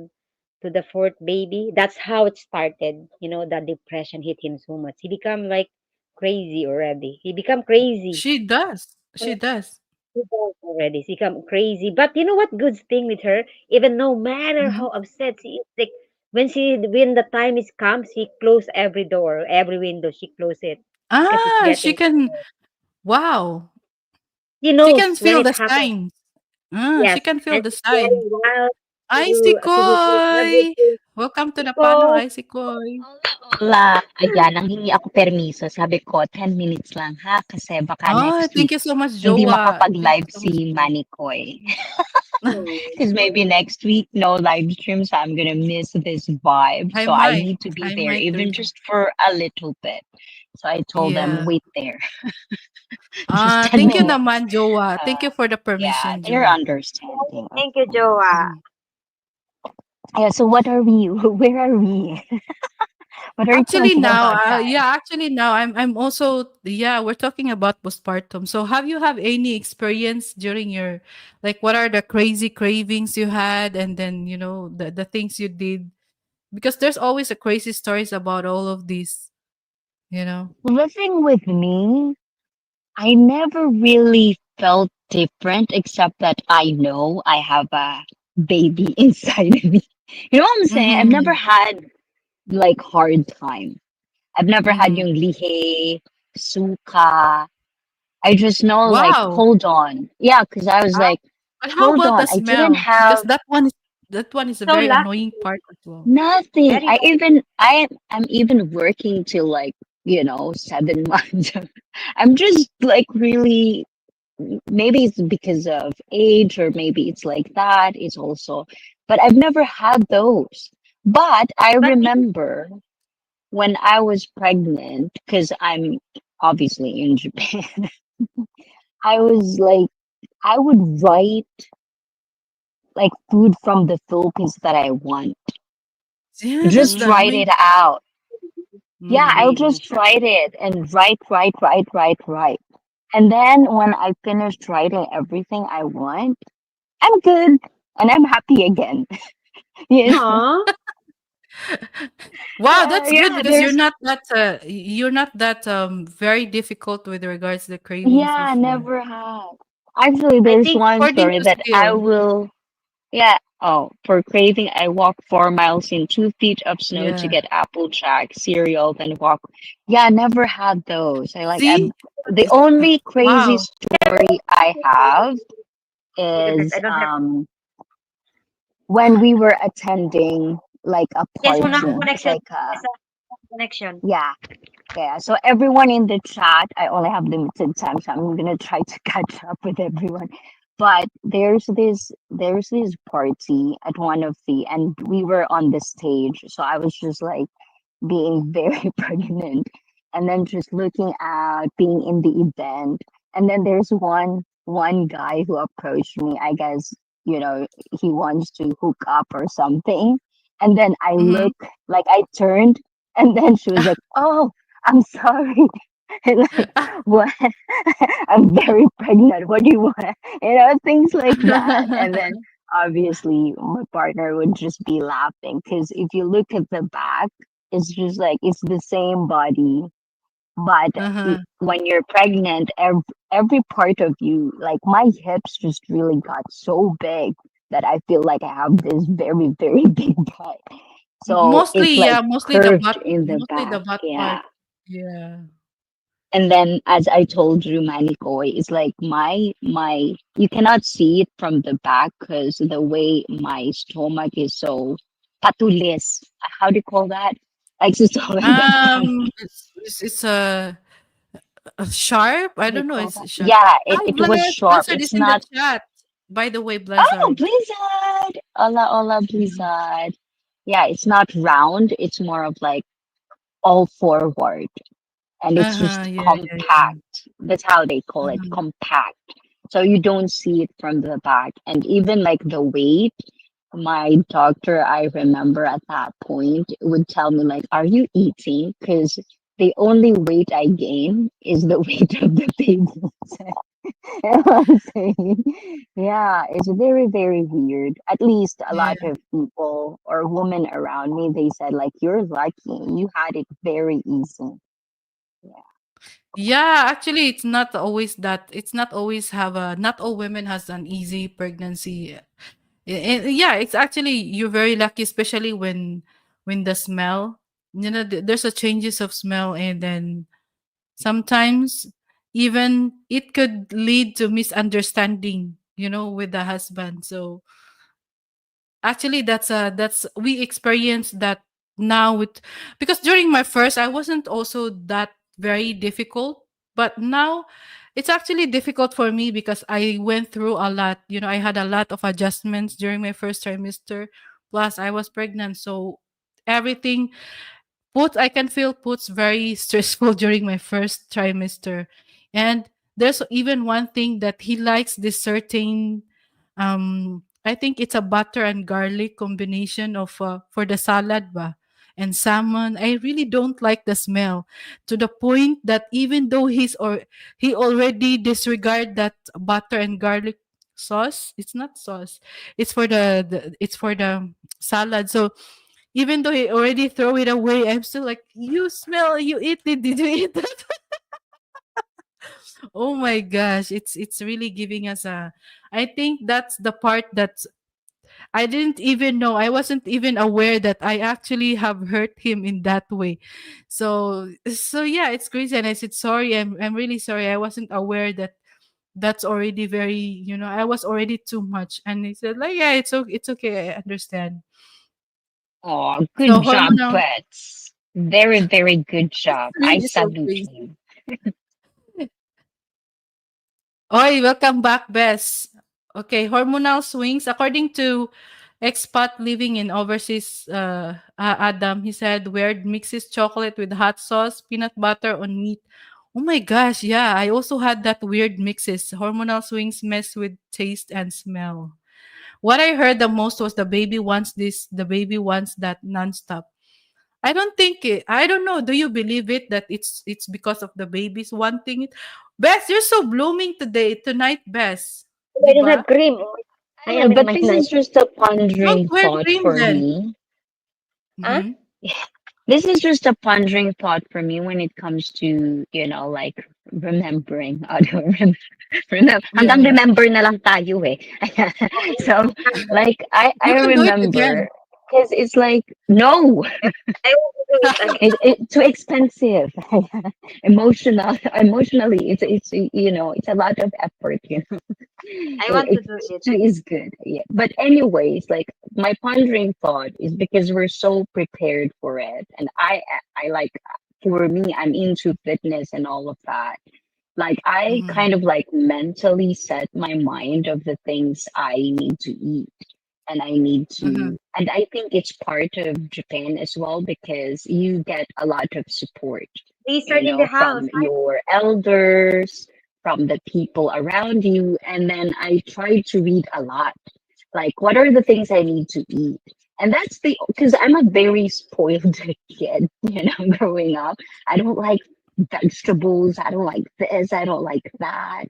to the fourth baby. That's how it started. You know, the depression hit him so much. He become like crazy already. He become crazy. She does. She does. He does already. She become crazy. But you know what? Good thing with her, even no matter Mhm. how upset she is, like when the time is comes, she close every door, every window. She close it because she's She getting. can, wow. She She can knows when feel it the happens. signs. She Yes, can feel and the she's sign. very wild Icy to replace Koy! everything. Welcome to the panel, Because Icy Koy. Hola, ayan, nanghingi ako permiso. Sabi ko, 10 minutes lang ha, kasi baka Oh, next thank week you so much, hindi Joa. Thank you makapag-live so si much, Joa. Manikoy. Because maybe next week, no live stream, so I'm gonna miss this vibe. I So I might. need to be I there, might even really. just for a little bit. So I told them, Yeah. wait there, just 10 Thank you minutes. naman, Joa. Thank Uh, you for the yeah, permission, they're Joa. understanding, of thank you, course. Joa. Mhm. Yeah, so what are we? Where are we? What are we Actually talking now, about, guys? actually now I'm also, yeah, we're talking about postpartum. So have any experience during your, like, what are the crazy cravings you had, and then, the things you did, because there's always a crazy stories about all of these, you know. Living with me, I never really felt different except that I know I have a baby inside of me. You know what I'm saying? I've never Mhm. had like hard time. I've never had Mhm. yung lihe, suka. I just know like, Wow. hold on. Yeah, because I was Ah, like, But how hold about the on. I didn't smell? Because have that one is a so very lucky, annoying part as well. nothing. very lucky. I'm even working till like, 7 months. I'm just like really maybe it's because of age or maybe it's like that it's also but I've never had those but I But you remember when I was pregnant because I'm obviously in Japan. I was like I would write like food from the Philippines that I want, Yeah, that's just the mm, write annoying it part. out. Yeah, I'll Mhm. just write it and write, and then when I finished writing everything I want, I'm good and I'm happy again. Yes. huh? Wow, that's good Yeah, because there's you're not that very difficult with regards to the cravings yeah, before. never had. Actually, I there's think one According story to that I skill. will yeah, oh, for craving I walked 4 miles in 2 feet of snow to Yeah. get apple jack cereal, then walk. Yeah, never had those. I like See? the Uh, only crazy Wow. story I have different. I is don't have. when we were attending like a Yes, one party. Uh-huh. It's connection. like Yes, connection. yeah. Yeah, so everyone in the chat, I only have limited time, so I'm gonna try to catch up with everyone. But there's this party at one of and we were on the stage, so I was just like being very pregnant and then just looking out, being in the event. And then there's one guy who approached me. I guess, he wants to hook up or something. And then I Mhm. look like I turned and then she was like, "Oh, I'm sorry." And like, what? I'm very pregnant. What do you want? Things like that. And then obviously my partner would just be laughing because if you look at the back, it's just like it's the same body, but Uh-huh. when you're pregnant, every part of you, like my hips, just really got so big that I feel like I have this very very big butt. So Mostly, it's like yeah, mostly the curved butt, in the mostly the back, butt part. yeah. Yeah. And then, as I told you, Manikoy, it's like my you cannot see it from the back because the way my stomach is so patulis. How do you call that? Like it's all in the front. It's sharp. I What do you don't know. call It's that? sharp. Yeah, it, Hi, it was Bless. sharp. Blizzard is It's in the not. chat. By the way, Oh, Blizzard. Blizzard! Hola, hola, Mhm. Blizzard. Yeah, it's not round. It's more of like all forward, and it's Uh-huh. just Yeah, yeah, yeah. compact. That's how they call it, Uh-huh. compact. So you don't see it from the back, and even like the weight. My doctor, I remember at that point, would tell me like, "Are you eating?" Because the only weight I gain is the weight of the baby. I'm saying, yeah, it's very, very weird. At least a Yeah. lot of people or women around me, they said like, "You're lucky. You had it very easy." Yeah. Yeah, actually it's not always that. It's not always have a not all women has an easy pregnancy. Yeah, it's actually you're very lucky, especially when the smell, there's a changes of smell, and then sometimes even it could lead to misunderstanding, with the husband. So actually that's we experienced that now with, because during my first I wasn't also that very difficult, but now it's actually difficult for me because I went through a lot. I had a lot of adjustments during my first trimester, plus I was pregnant, so everything Puts I can feel Puts very stressful during my first trimester. And there's even one thing that he likes this certain I think it's a butter and garlic combination of for the salad ba and salmon. I really don't like the smell, to the point that even though he already disregard that butter and garlic sauce. It's not sauce. It's for the salad. So even though he already throw it away, I'm still like, you smell, you eat it. Did you eat that? Oh my gosh, it's really giving us a. I think that's the part that I didn't even know. I wasn't even aware that I actually have hurt him in that way. So yeah, it's crazy. And I said sorry. I'm really sorry. I wasn't aware that that's already very. I was already too much. And he said like, yeah, it's okay. I understand. Oh, good So job, hormonal. Bets. Very, very good job. I Really so salute crazy. you. Oi, welcome back, Bess. Okay, hormonal swings. According to expat living in overseas, Adam, he said weird mixes chocolate with hot sauce, peanut butter on meat. Oh my gosh, yeah, I also had that weird mixes. Hormonal swings mess with taste and smell. What I heard the most was the baby wants that nonstop. I don't think it. I don't know. Do you believe it that it's because of the babies wanting it? Bess, you're so blooming tonight, Bess. I don't Diba? have cream. I Yeah, am in but my this night. is just a Don't pondering wear thought cream for then. me. Huh? Mm-hmm. This is just a pondering thought for me when it comes to, like remembering. Yeah, Hanggang yeah. remember na lang tayo eh. So, like, I You can do it remember, again. because it's like, no, I want to do it again. it too expensive. Emotionally, it's a lot of effort, I want to it do it. too is good. Yeah. But anyways, like my pondering thought is because we're so prepared for it, and I like for me, I'm into fitness and all of that. Like I Mm-hmm. kind of like mentally set my mind of the things I need to eat. And I need Mm-hmm. to, and I think it's part of Japan as well because you get a lot of support, Lizard in the house. from your elders, from the people around you. And then I try to read a lot. Like, what are the things I need to eat? And that's because I'm a very spoiled kid, growing up. I don't like vegetables. I don't like this. I don't like that.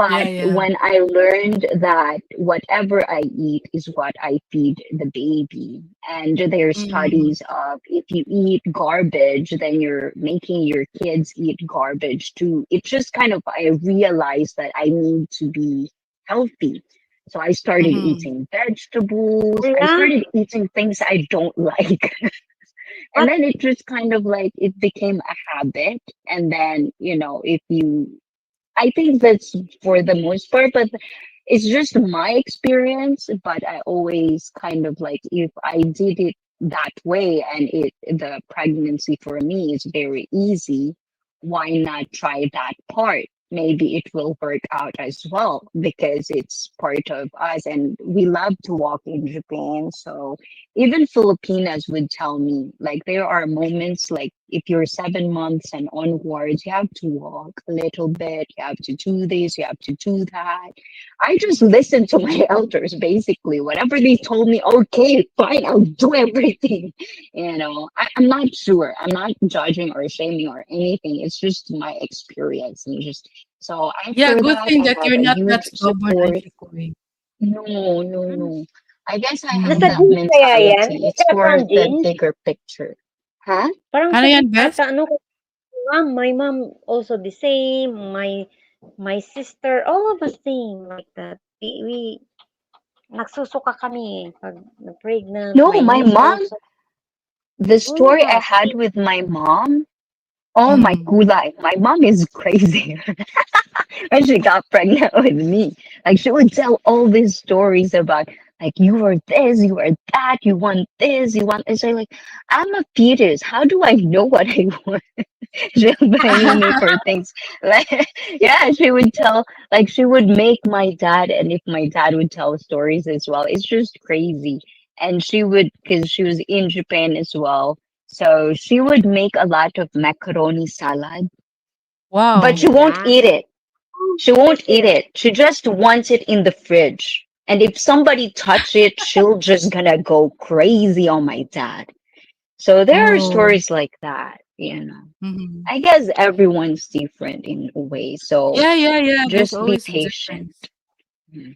Yeah, But yeah. when I learned that whatever I eat is what I feed the baby, and there are Mm-hmm. studies of if you eat garbage, then you're making your kids eat garbage too. It just kind of, I realized that I need to be healthy. So I started Mm-hmm. eating vegetables. Oh, I yeah. started eating things I don't like. And What? then it just kind of like it became a habit. And then, if you I think that's for the most part, but it's just my experience. But I always kind of like if I did it that way and the pregnancy for me is very easy, why not try that part? Maybe it will work out as well because it's part of us and we love to walk in Japan. So even Filipinas would tell me like there are moments like if you're 7 months and onwards, you have to walk a little bit, you have to do this, you have to do that. I just listened to my elders basically. Whatever they told me, okay, fine, I'll do everything. I'm not sure. I'm not judging or shaming or anything. It's just my experience. And just so Yeah, after good that, thing I that have you're a not that huge stubborn, support. Auntie Koi. No, no, no. I guess I have Nasa Mm. that jeans kaya yan? mentality. Is It's that for from the jeans? bigger picture. Huh? Parang Ano sa yan, jeans Bes? ata, ano? My mom also the same. My sister, all of us same like that. We nagsusuka kami pag na-pregnant. No, My my niece mom, also. the All of story I us. had with my mom, oh my Mm. gulay, my mom is crazy. When she got pregnant with me, like she would tell all these stories about like you were this, you were that, you want this, you want this. I'm a fetus. How do I know what I want? She'll blame me for things like yeah, she would tell like she would make my dad, and if my dad would tell stories as well, it's just crazy. And she would, because she was in Japan as well, so she would make a lot of macaroni salad, but Wow. she won't Yeah. eat it. Oh, She same won't eat here. it. She just wants it in the fridge. And if somebody touch it, she'll just gonna go crazy on my dad. So there are Oh. stories like that. Mhm. I guess everyone's different in a way, so Yeah, yeah, yeah. There's just be always a patient. difference. Mm.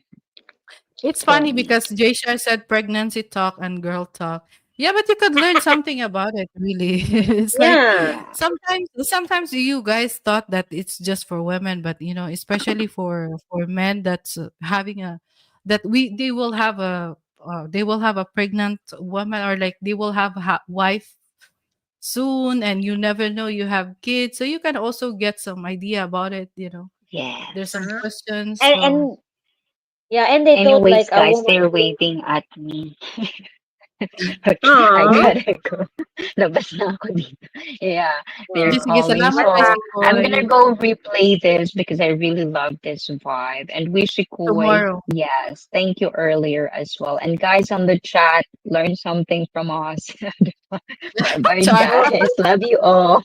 It's For funny me. because Jaysha said pregnancy talk and girl talk. Yeah, but you could learn something about it, really. It's like Yeah. Yeah. sometimes you guys thought that it's just for women, but especially for men that's having a that we they will have a pregnant woman, or like they will have a wife soon, and you never know you have kids, so you can also get some idea about it. There's some Yes. Uh-huh. questions, And so yeah, and they thought Anyways, like a guys, woman. they're waving at me. Okay, I Ah, gotta go. Labas na ako dito. Yeah, they're sige, sige, calling. salamat, what So Bessie I'm Koy. gonna go replay this because I really love this vibe. And Wishikoi, Tomorrow. yes, thank you earlier as well. And guys on the chat, learn something from us. Bye bye, Char. guys. Love you all.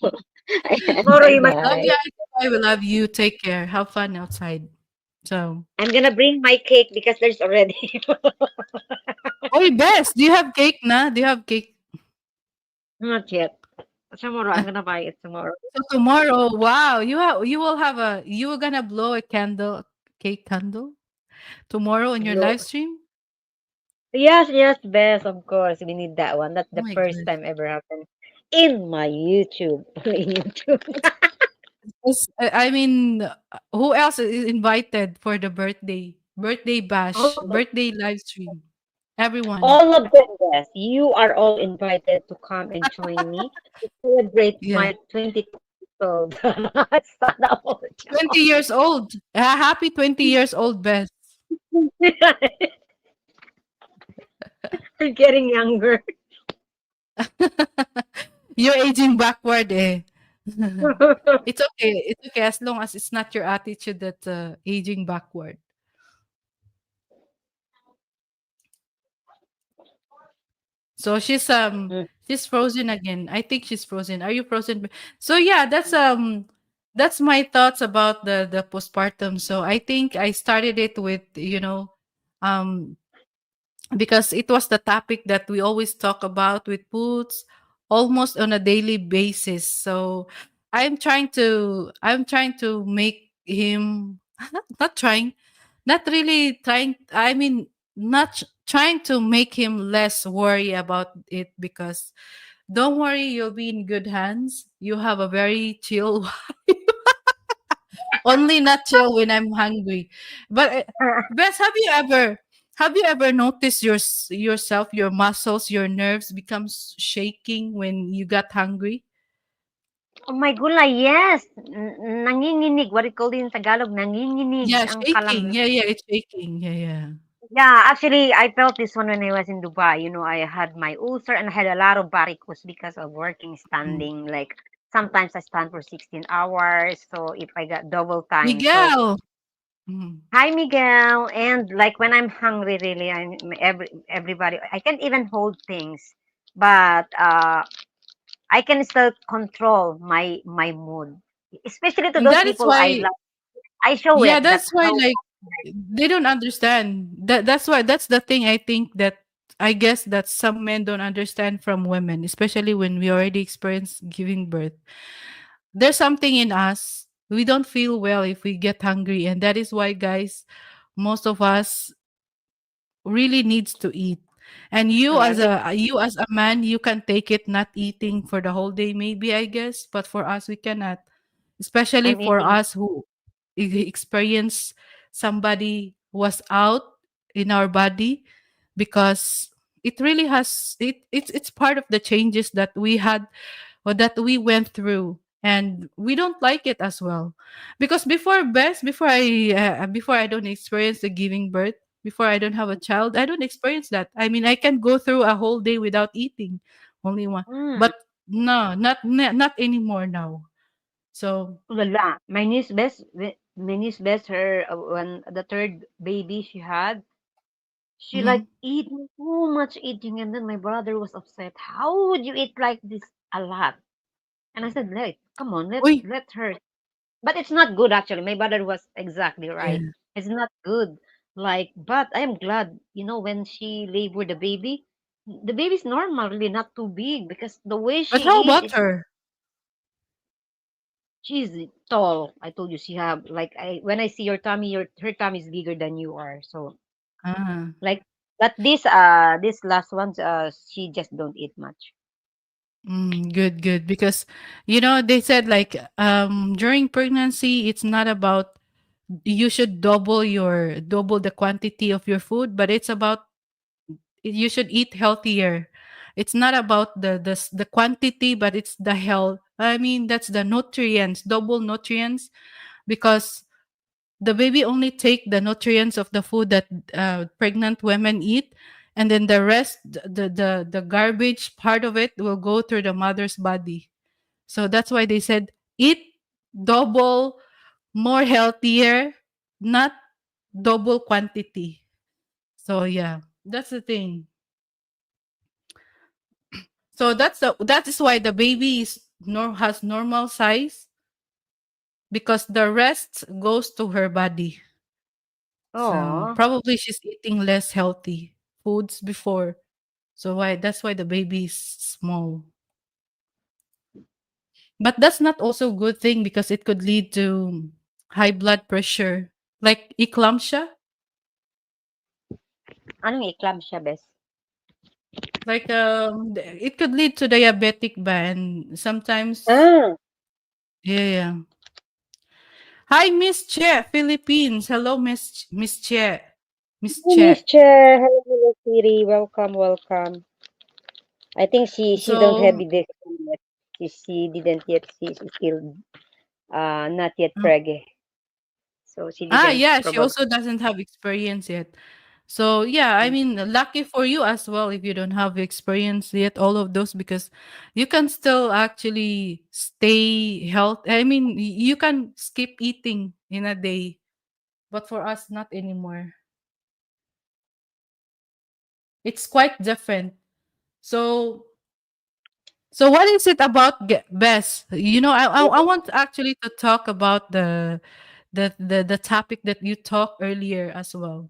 tomorrow Bye you must. Love bye. you, I will love you. Take care. Have fun outside. So, I'm gonna bring my cake because there's already. oh, best. Do you have cake na? Do you have cake? Not yet. Tomorrow, I'm gonna buy it tomorrow. So tomorrow, wow, you were gonna blow a candle, cake candle tomorrow in your Yo. live stream. Yes, yes, best, of course. We need that one. That's Oh the my first gosh. time ever happened in my YouTube. In YouTube. I mean, who else is invited for the birthday bash, all, birthday live stream? Everyone. all of them, yes. You are all invited to come and join me to celebrate Yeah. my 22 years old. It's not all 20 years old. Happy 20 years old, Beth. You're getting younger. You're aging backward, eh. It's okay. It's okay as long as it's not your attitude that aging backward. So she's frozen again. I think she's frozen. Are you frozen? So yeah, that's my thoughts about the postpartum. So I think I started it with um because it was the topic that we always talk about with Boots almost on a daily basis. So I'm trying to make him not trying, not really trying, I mean not trying to make him less worry about it, because don't worry, you'll be in good hands. You have a very chill only not chill when I'm hungry. But Bess, have you ever noticed yourself, your muscles, your nerves becomes shaking when you got hungry? Oh my gulay, yes. Nanginginig. What do you call it in Tagalog? Nanginginig Yeah, ang kalam. shaking. Yeah, yeah, it's shaking. Yeah, yeah. Yeah, actually, I felt this one when I was in Dubai. I had my ulcer and I had a lot of varicose because of working Mm. standing. Like sometimes I stand for 16 hours. So if I got double time, so Miguel. Mm. hi Miguel. And like when I'm hungry, really, everybody. I can't even hold things. But I can still control my mood, especially to And those that is people I why, love. I show yeah, it that that's why, how. like, they don't understand. That's why, that's the thing, I think, that I guess that some men don't understand from women, especially when we already experience giving birth. There's something in us. We don't feel well if we get hungry, and that is why, guys, most of us really needs to eat. And Yeah, me, you as a man, you can take it not eating for the whole day, maybe, I guess, but for us, we cannot. Especially I'm for eating. us who experience somebody was out in our body, because it really has it's part of the changes that we had, or that we went through, and we don't like it as well. Because before I don't experience the giving birth, before I don't have a child, I don't experience that. I mean, I can go through a whole day without eating, only one. Mm. But no, not anymore now. So Wala. My niece best, her when the third baby she had, she like mhm. eating too much eating, and then my brother was upset. How would you eat like this a lot? And I said, like, come on, Uy, let her. But it's not good actually. My brother was exactly right. yeah. It's not good. Like, but I am glad, when she labored the baby's normal, really not too big because the way But she how eat about is her? she's tall. I told you she have like I when I see your tummy, her tummy is bigger than you are. So Ah. like, but this last one, she just don't eat much. Good, good. Because, they said, like, during pregnancy, it's not about you should double the quantity of your food, but it's about you should eat healthier. It's not about the quantity, but it's the health. I mean, that's the nutrients, double nutrients, because the baby only take the nutrients of the food that pregnant women eat, and then the rest, the garbage part of it, will go through the mother's body. So that's why they said eat double, more healthier, not double quantity. So yeah, that's the thing. So that is why the baby has normal size, because the rest goes to her body. So Oh, probably she's eating less healthy foods before. So that's why the baby is small. But that's not also a good thing, because it could lead to high blood pressure, like eclampsia. anong eclampsia, best? Like it could lead to diabetic ba, and sometimes, Ah, yeah, yeah. Hi, Miss Che, Philippines. Hello, Miss Che. Miss oh, Che. Miss Chair, hello, hello, Siri, welcome, welcome. I think she don't have So, this one yet. She didn't yet. She's still not yet uh, preggy, so she didn't yeah, she probably. also doesn't have experience yet. So, yeah, I mean, lucky for you as well if you don't have experience yet, all of those, because you can still actually stay health. I mean, you can skip eating in a day, but for us, not anymore. It's quite different. So, so what is it about Bess? I want actually to talk about the topic that you talked earlier as well.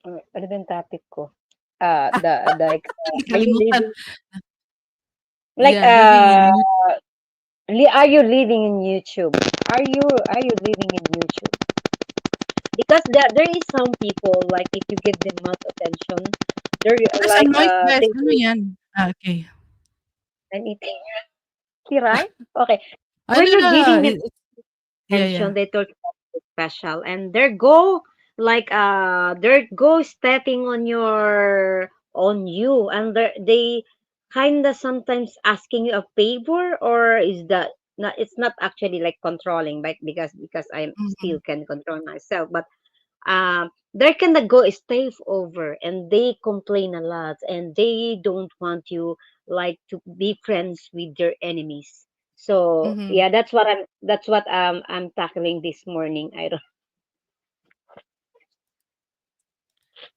Ano ba yung topic ko? Like, are you Nakalimutan. living like Yeah, living in you. are you living in YouTube? Are you living in YouTube? Because there is some people like if you give them much attention, they're There's a like noise, Bess. they Ano will yan? Okay. anything. Right? Okay. Ano When you're na? giving them Yeah, yeah. attention, they thought it's special, and their go like their go stepping on you, and they kind of sometimes asking you a favor, or is that not? It's not actually like controlling, but because I Mhm, still can control myself, but they're kind of go stay over, and they complain a lot, and they don't want you like to be friends with their enemies. So mhm. yeah, that's what I'm tackling this morning. I don't.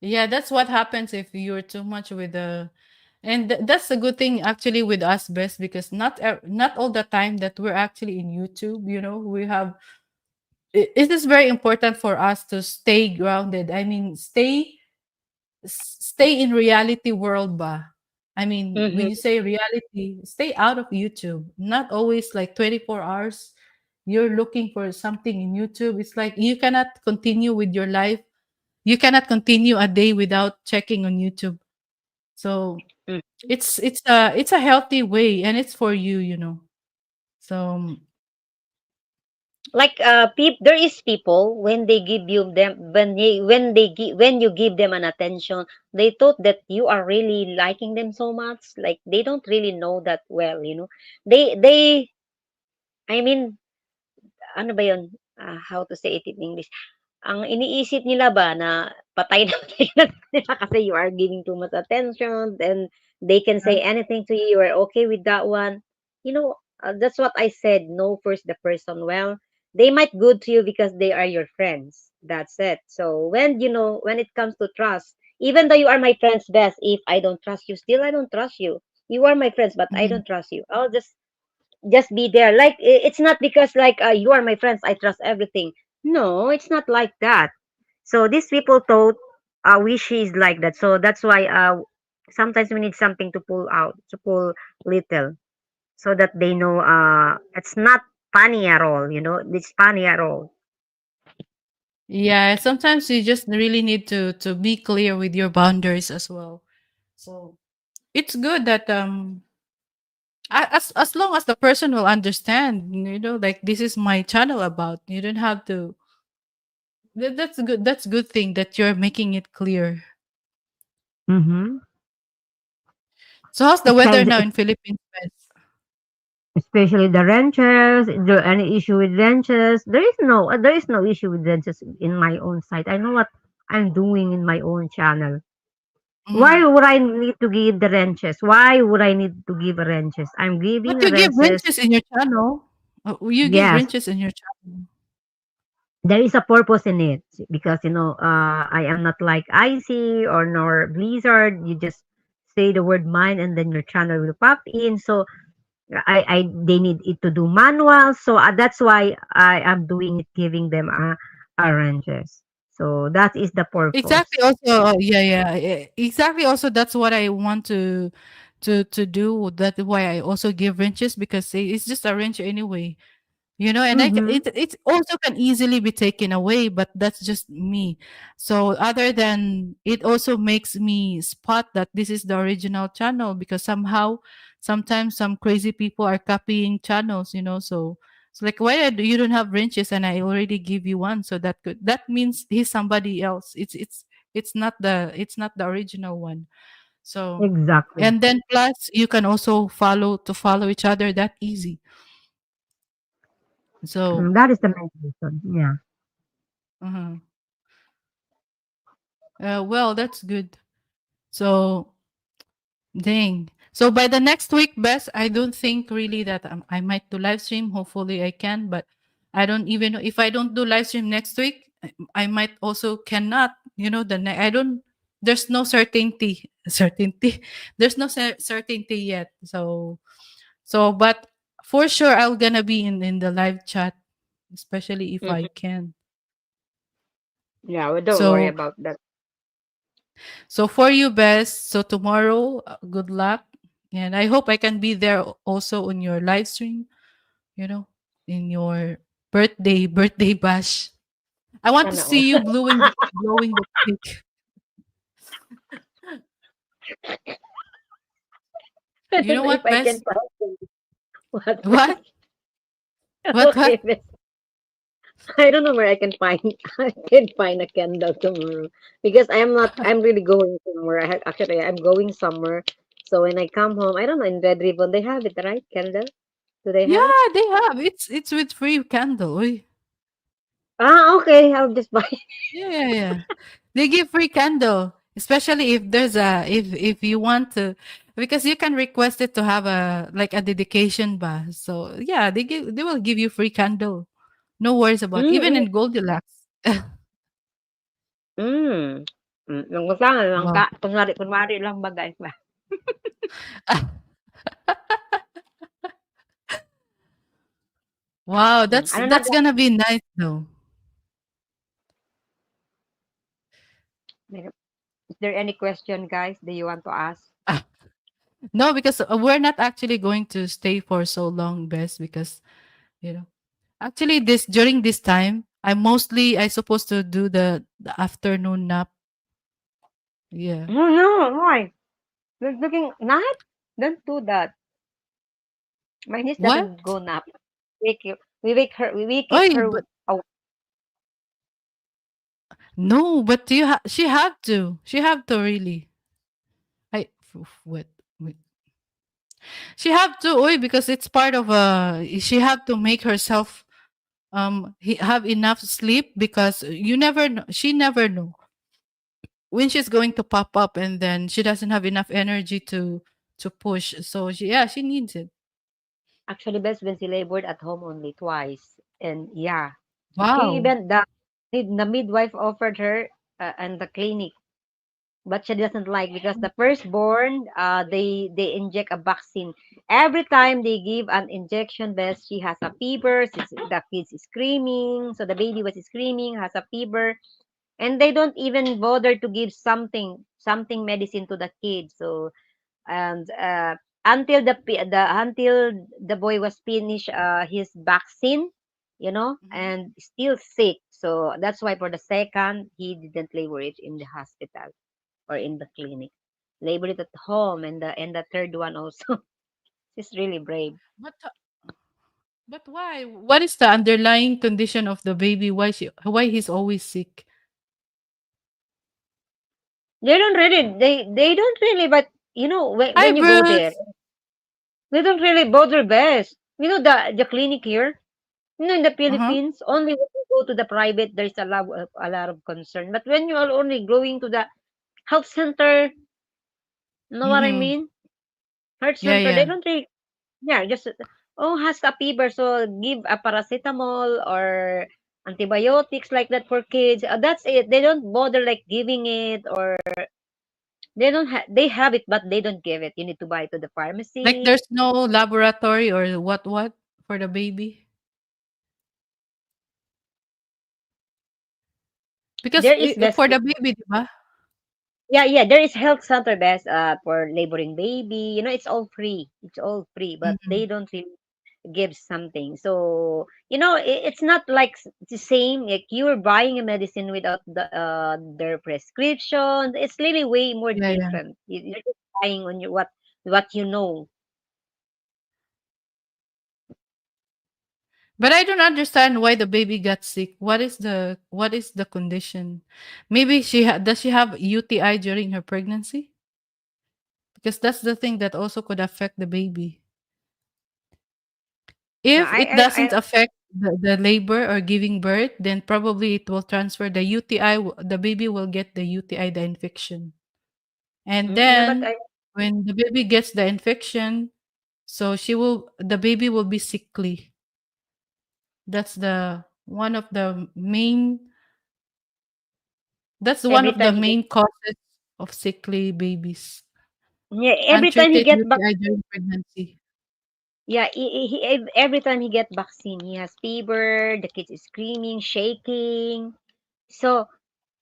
Yeah, that's what happens if you're too much with the And that's a good thing actually with us, best, because not all the time that we're actually in YouTube. We have it is very important for us to stay grounded. I mean, stay in reality world ba. I mean, when Mm-hmm. you say reality, stay out of YouTube. Not always like 24 hours you're looking for something in YouTube. It's like you cannot continue with your life. You cannot continue a day without checking on YouTube. So it's a healthy way, and it's for you. So Like there is people when they give you them when you give them an attention, they thought that you are really liking them so much, like they don't really know that well, they I mean, ano ba yun, how to say it in English, ang iniisip nila ba na patay na patay na nila kasi you are giving too much attention, and they can say anything to you, you are okay with that one. That's what I said. Know first the person well. They might good to you because they are your friends. That's it. So when it comes to trust, even though you are my friend's best, if I don't trust you, still I don't trust you. You are my friends, but I mhm. don't trust you. I'll just be there, like it's not because like you are my friends I trust everything. No, it's not like that. So these people thought wish is like that. So that's why sometimes we need something to pull out, to pull little, so that they know it's not funny at all, it's funny at all. Yeah, sometimes you just really need to be clear with your boundaries as well. So it's good that as long as the person will understand, like this is my channel about. You don't have to. That's good. That's good thing that you're making it clear. Mm-hmm. So how's the weather now in Philippines, Beth? Especially the wrenches. Is there any issue with wrenches? There is no issue with wrenches in my own site. I know what I'm doing in my own channel. Why Mhm. would I need to give the wrenches? Why would I need to give wrenches? I'm But giving you give wrenches. wrenches in your channel. You give Yes, wrenches in your channel. there is a purpose in it because I am not like Icy or nor Blizzard. You just say the word mine and then your channel will pop in. So I they need it to do manual. So that's why I am doing it, giving them a wrenches. So that is the Exactly. purpose. Also, yeah, yeah, exactly. Also, that's what I want to do. That's why I also give wrenches because it's just a wrench anyway. And Mm-hmm. it also can easily be taken away, but that's just me. So other than it also makes me spot that this is the original channel, because somehow sometimes some crazy people are copying channels. So it's like, why you don't have wrenches and I already give you one, so that means he's somebody else. It's not the original one. So, Exactly. and then plus you can also follow each other that easy. So That is the main reason. Yeah. uh well, that's good. So, dang. So by the next week, Best, I don't think really that I might do live stream. Hopefully, I can, but I don't even know if I don't do live stream next week. I might also cannot. I don't. There's no certainty. Certainty. There's no certainty yet. But for sure, I'm gonna be in the live chat, especially if I Mhm. can. Yeah, well, don't worry So about that. So for you, Bess, so tomorrow, good luck. And I hope I can be there also on your live stream, you know, in your birthday bash. I want to Sana all. see you blowing the cake. I You don't know know if what, I can Bess? find what. What? What? Okay, miss. I don't know where I can find I can find a candle tomorrow because I am not. I'm really going somewhere. Actually I'm going somewhere. So when I come home, I don't know, in Red Ribbon they have it, right? Candle? Do they have it? Yeah, they have. It's with free candle. Uy. Okay. I'll just buy. Yeah, yeah, yeah. They give free candle, especially if you want to, because you can request it to have a dedication ba. So yeah, they will give you free candle. No worries about even Mm. in Goldilocks. Mm. Yung kasama lang Wow. kunwari kunwari lang bagay ba. Wow, I don't know. that's gonna be nice though. Is there any question, guys? Do you want to ask? No, because we're not actually going to stay for so long, best because you know. Actually, this during this time, I supposed to do the afternoon nap. Yeah. No, no, why? We're looking not. Don't do that. My niece doesn't What? go nap. Wake you. We wake her. We keep Oh, her. but Oh, no, but she have to. She have to really. What? Wait. She have to, oy, because it's part of she have to make herself have enough sleep because you never know, she never know when she's going to pop up and then she doesn't have enough energy to push. So she needs it. actually, best when she labored at home only twice, and yeah, Wow. even the midwife offered her and the clinic, but she doesn't like because the firstborn, they inject a vaccine every time they give an injection. Best she has a fever, the kids is screaming, so the baby was screaming, has a fever, and they don't even bother to give something medicine to the kid. So and until the boy was finished his vaccine, Mhm. and still sick. So that's why for the second he didn't labor it in the hospital or in the clinic, labor it at home, and the third one also. She's really brave. But but why? What is the underlying condition of the baby? Why he's always sick? They don't really, but Hi, when you go there, Bruce. they don't really bother best. The clinic here, in the Uh-huh. Philippines, only when you go to the private, there's a lot of concern. But when you are only going to the health center, you know what I Mm-hmm. mean? Health Yeah, center, they yeah. don't really, yeah, just, has a fever, so give a paracetamol or antibiotics like that for kids. That's it. They don't bother like giving it, or they have it, but they don't give it. You need to buy it to the Like pharmacy. there's no laboratory or what for the baby? Because There is best. for the baby, di ba? Yeah, yeah, there is health center best for laboring baby. It's all free. It's all free, but Mhm. they don't really give something. So, it's not like the same. Like you're buying a medicine without their prescription. It's really way more Yeah, yeah. different. You're just buying on what you know. But I don't understand why the baby got sick. What is the condition? Maybe does she have UTI during her pregnancy? Because that's the thing that also could affect the baby. No, If it I doesn't affect the labor or giving birth, then probably it will transfer the UTI. The baby will get the UTI, the infection. And no, but then when the baby gets the infection, so the baby will be sickly. That's one every of the time he get main causes of sickly babies. yeah, every time he Untreated get back UTI during pregnancy. yeah, every time he get vaccine, he has fever, the kids is screaming, shaking. So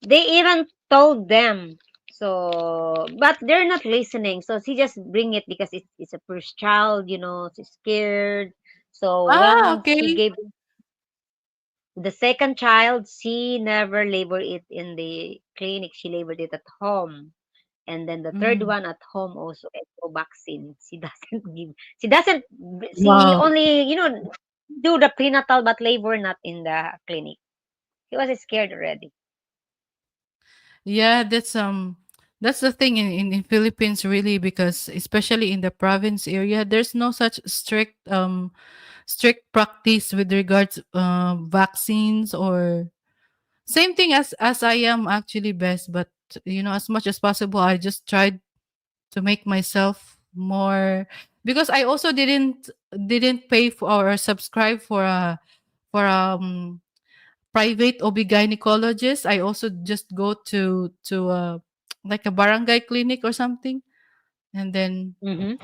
they even told them. So, but they're not listening. So she just bring it because it's a first child, she's scared. So Ah, once he okay. gave the second child, she never labored it in the clinic. She labored it at home. And then the third Mhm. one at home also echo vaccine. She doesn't give. She doesn't. She Wow. only do the prenatal but labor not in the clinic. He was scared already. Yeah, that's the thing in Philippines really because especially in the province area, there's no such strict practice with regards vaccines or same thing as I am actually best, but as much as possible I just tried to make myself more because I also didn't pay for or subscribe for private OB-gynecologist. I also just go to like a barangay clinic or something. And then Mm-hmm.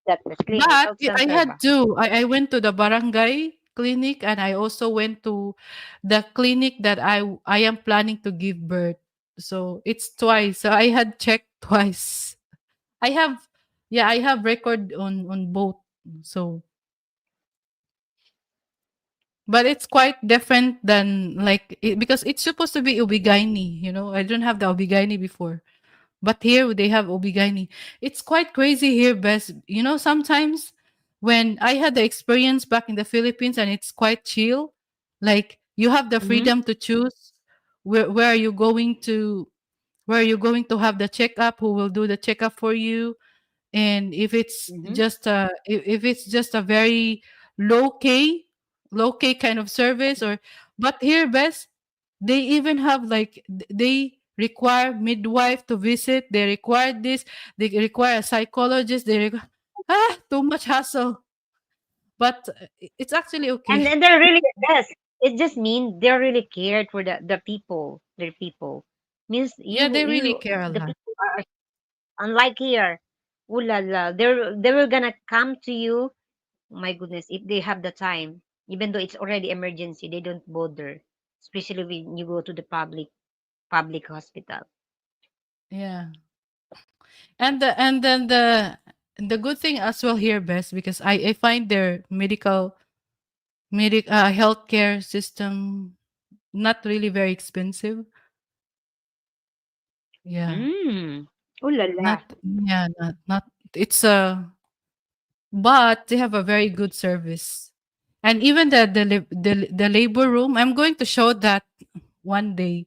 That's clean. but Health center I ba? had to. I went to the barangay clinic and I also went to the clinic that I am planning to give birth. So it's twice. So I had checked twice. I have yeah, I have record on both. So but it's quite different than like because it's supposed to be Obigaini, you know. I don't have the Obigaini before. But here they have Obigaini. It's quite crazy here, Bess. You know, sometimes when I had the experience back in the Philippines and it's quite chill, like you have the Mm-hmm. freedom to choose where are you going to where are you going to have the checkup, who will do the checkup for you, and Mm-hmm. if it's just a very low key low key kind of service or but here best they even have like they require midwife to visit, they require this, they require a psychologist, too much hassle, but it's actually okay. And they're really yes. It just means they're really cared for the people, their people. Means Yeah, they really you care a the lot. people are unlike here. Ooh la la. They were gonna come to you. My goodness, if they have the time, even though it's already emergency, they don't bother. Especially when you go to the public hospital. Yeah, and then the good thing as well here best because I find their healthcare system not really very expensive. Yeah. Mm. Ooh la la. Not it's a but they have a very good service. And even the labor room, I'm going to show that one day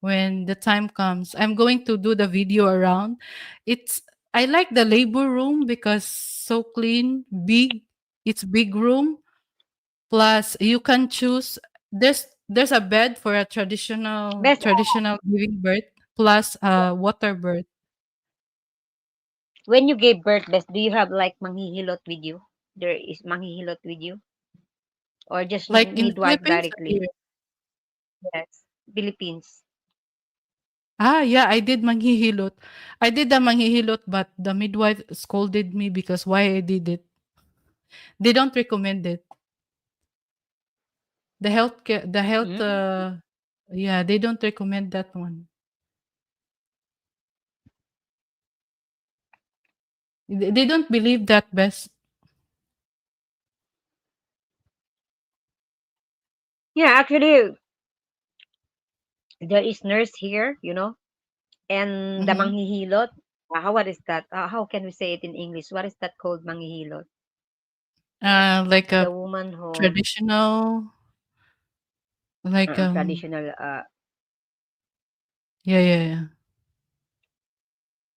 when the time comes. I'm going to do the video around. It's I like the labor room because so clean, big. It's big room. Plus you can choose there's a bed for a Best traditional giving birth plus a water birth. when you gave birth, best do you have like manghihilot with you? There is manghihilot with you, or just Like in the midwife Philippines or directly? here? Yes, Philippines. Yeah, I did manghihilot. I did the manghihilot, but the midwife scolded me because why I did it. They don't recommend it. The health, Mm. yeah, they don't recommend that one. They don't believe that best. Yeah, actually, there is nurse here, and the Mm-hmm. manghihilot. How what is that? How can we say it in English? What is that called, manghihilot? Like The a woman who traditional, like traditional. yeah, yeah, yeah.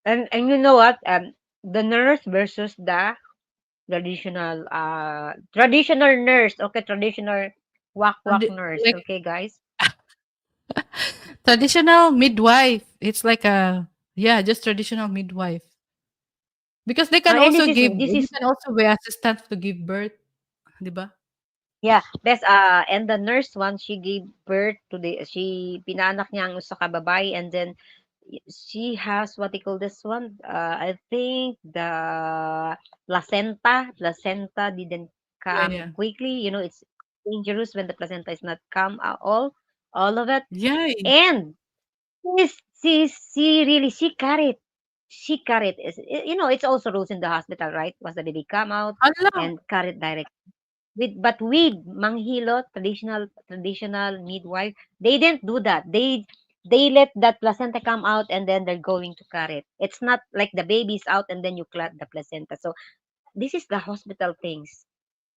And you know what? The nurse versus the traditional nurse. Okay, traditional wak wak nurse. Like Okay, guys. traditional midwife. It's like a yeah, just traditional midwife because And this they is can also be assistant to give birth, 'di ba? yeah, best and the nurse one she gave birth to she pinanak niya ang usa ka babae, and then she has what they call this one. I think the placenta didn't Yeah, come yeah. quickly. It's dangerous when the placenta is not come all of it. Yay! And she really she carried it's also rules in the hospital, right? Was the baby come out Hala! and carried direct with manghilot, traditional midwife, they didn't do that. They let that placenta come out and then they're going to carry it. It's not like the baby's out and then you clot the placenta. So this is the hospital things.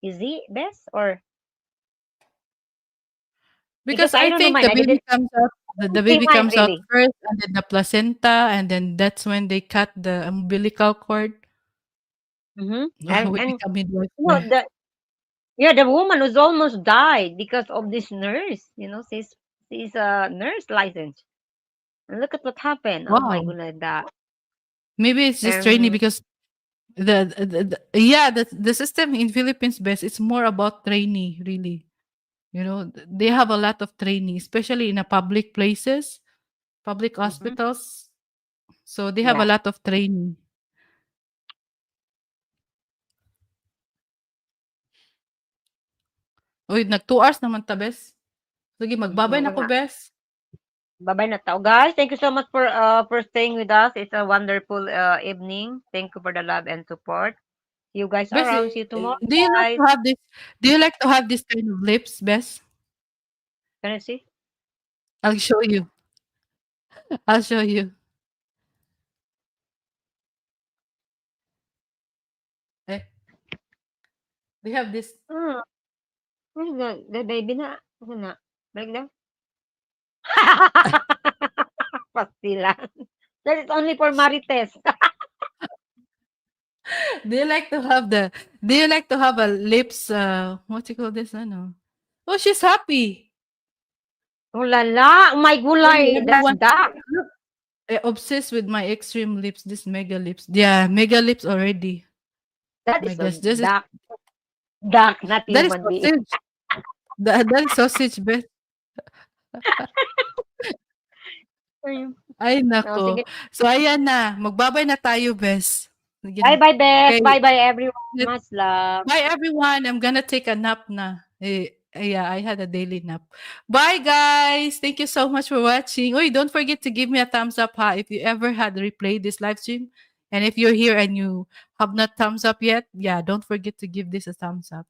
Is it best or because Because I I don't know think mine. the I baby didn't comes out the see baby mine comes out really. first and then the placenta and then that's when they cut the umbilical cord. Mm-hmm. We And become midwife you know there. the yeah the woman was almost died because of this nurse. She's a nurse license. And look at what happened. Oh my Wow. goodness, that. Maybe it's just training Um, because yeah, the system in Philippines best it's more about trainee really. You know, they have a lot of training, especially in a public places, public mhm. hospitals. So they have a Yeah. lot of training. Uy, nag 2 hours naman ta, bes. Sige, magbabay na Oo ko, nga. bes. Bye-bye na tao. Guys, thank you so much for staying with us. It's a wonderful evening. Thank you for the love and support. See you guys Bes, around. See you tomorrow, do you like guys. to have this do you like to have this kind of lips, bes? Can I see? I'll show you. I'll show you. Eh, we have this. Hmm. Where's the baby na? Ano na? Balik daw. Pastilan. That is only for Marites. Do you like to have the do you like to have a lips, what you call this, ano? Oh, she's happy. Oh la la. Oh my Really, gulay. That's everyone dark. look, obsessed with my extreme lips, this mega lips. Yeah, mega lips already. That is My so gosh, this is dark. Dark, not that is human being. sausage. That is sausage, best. Ayun. Ay, Oh, sige. nako. So, ayan na. Magbabay na tayo, bes. Sige na. Bye-bye, Beth. Okay. Bye-bye, everyone. Much love. Bye, everyone. I'm gonna take a nap na. Yeah, I had a daily nap. Bye, guys. Thank you so much for watching. Oh, don't forget to give me a thumbs up, ha, if you ever had replayed this live stream. And if you're here and you have not thumbs up yet, yeah, don't forget to give this a thumbs up.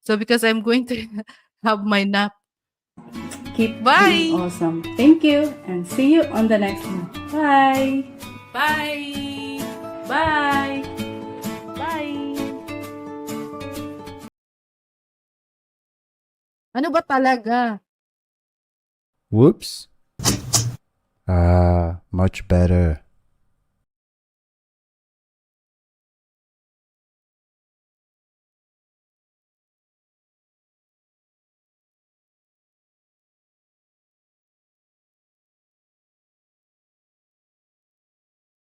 So, because I'm going to have my nap. Keep being awesome. Thank you, and see you on the next one. Bye. Bye. Bye. Bye. Ano ba talaga? Whoops. Ah, much better.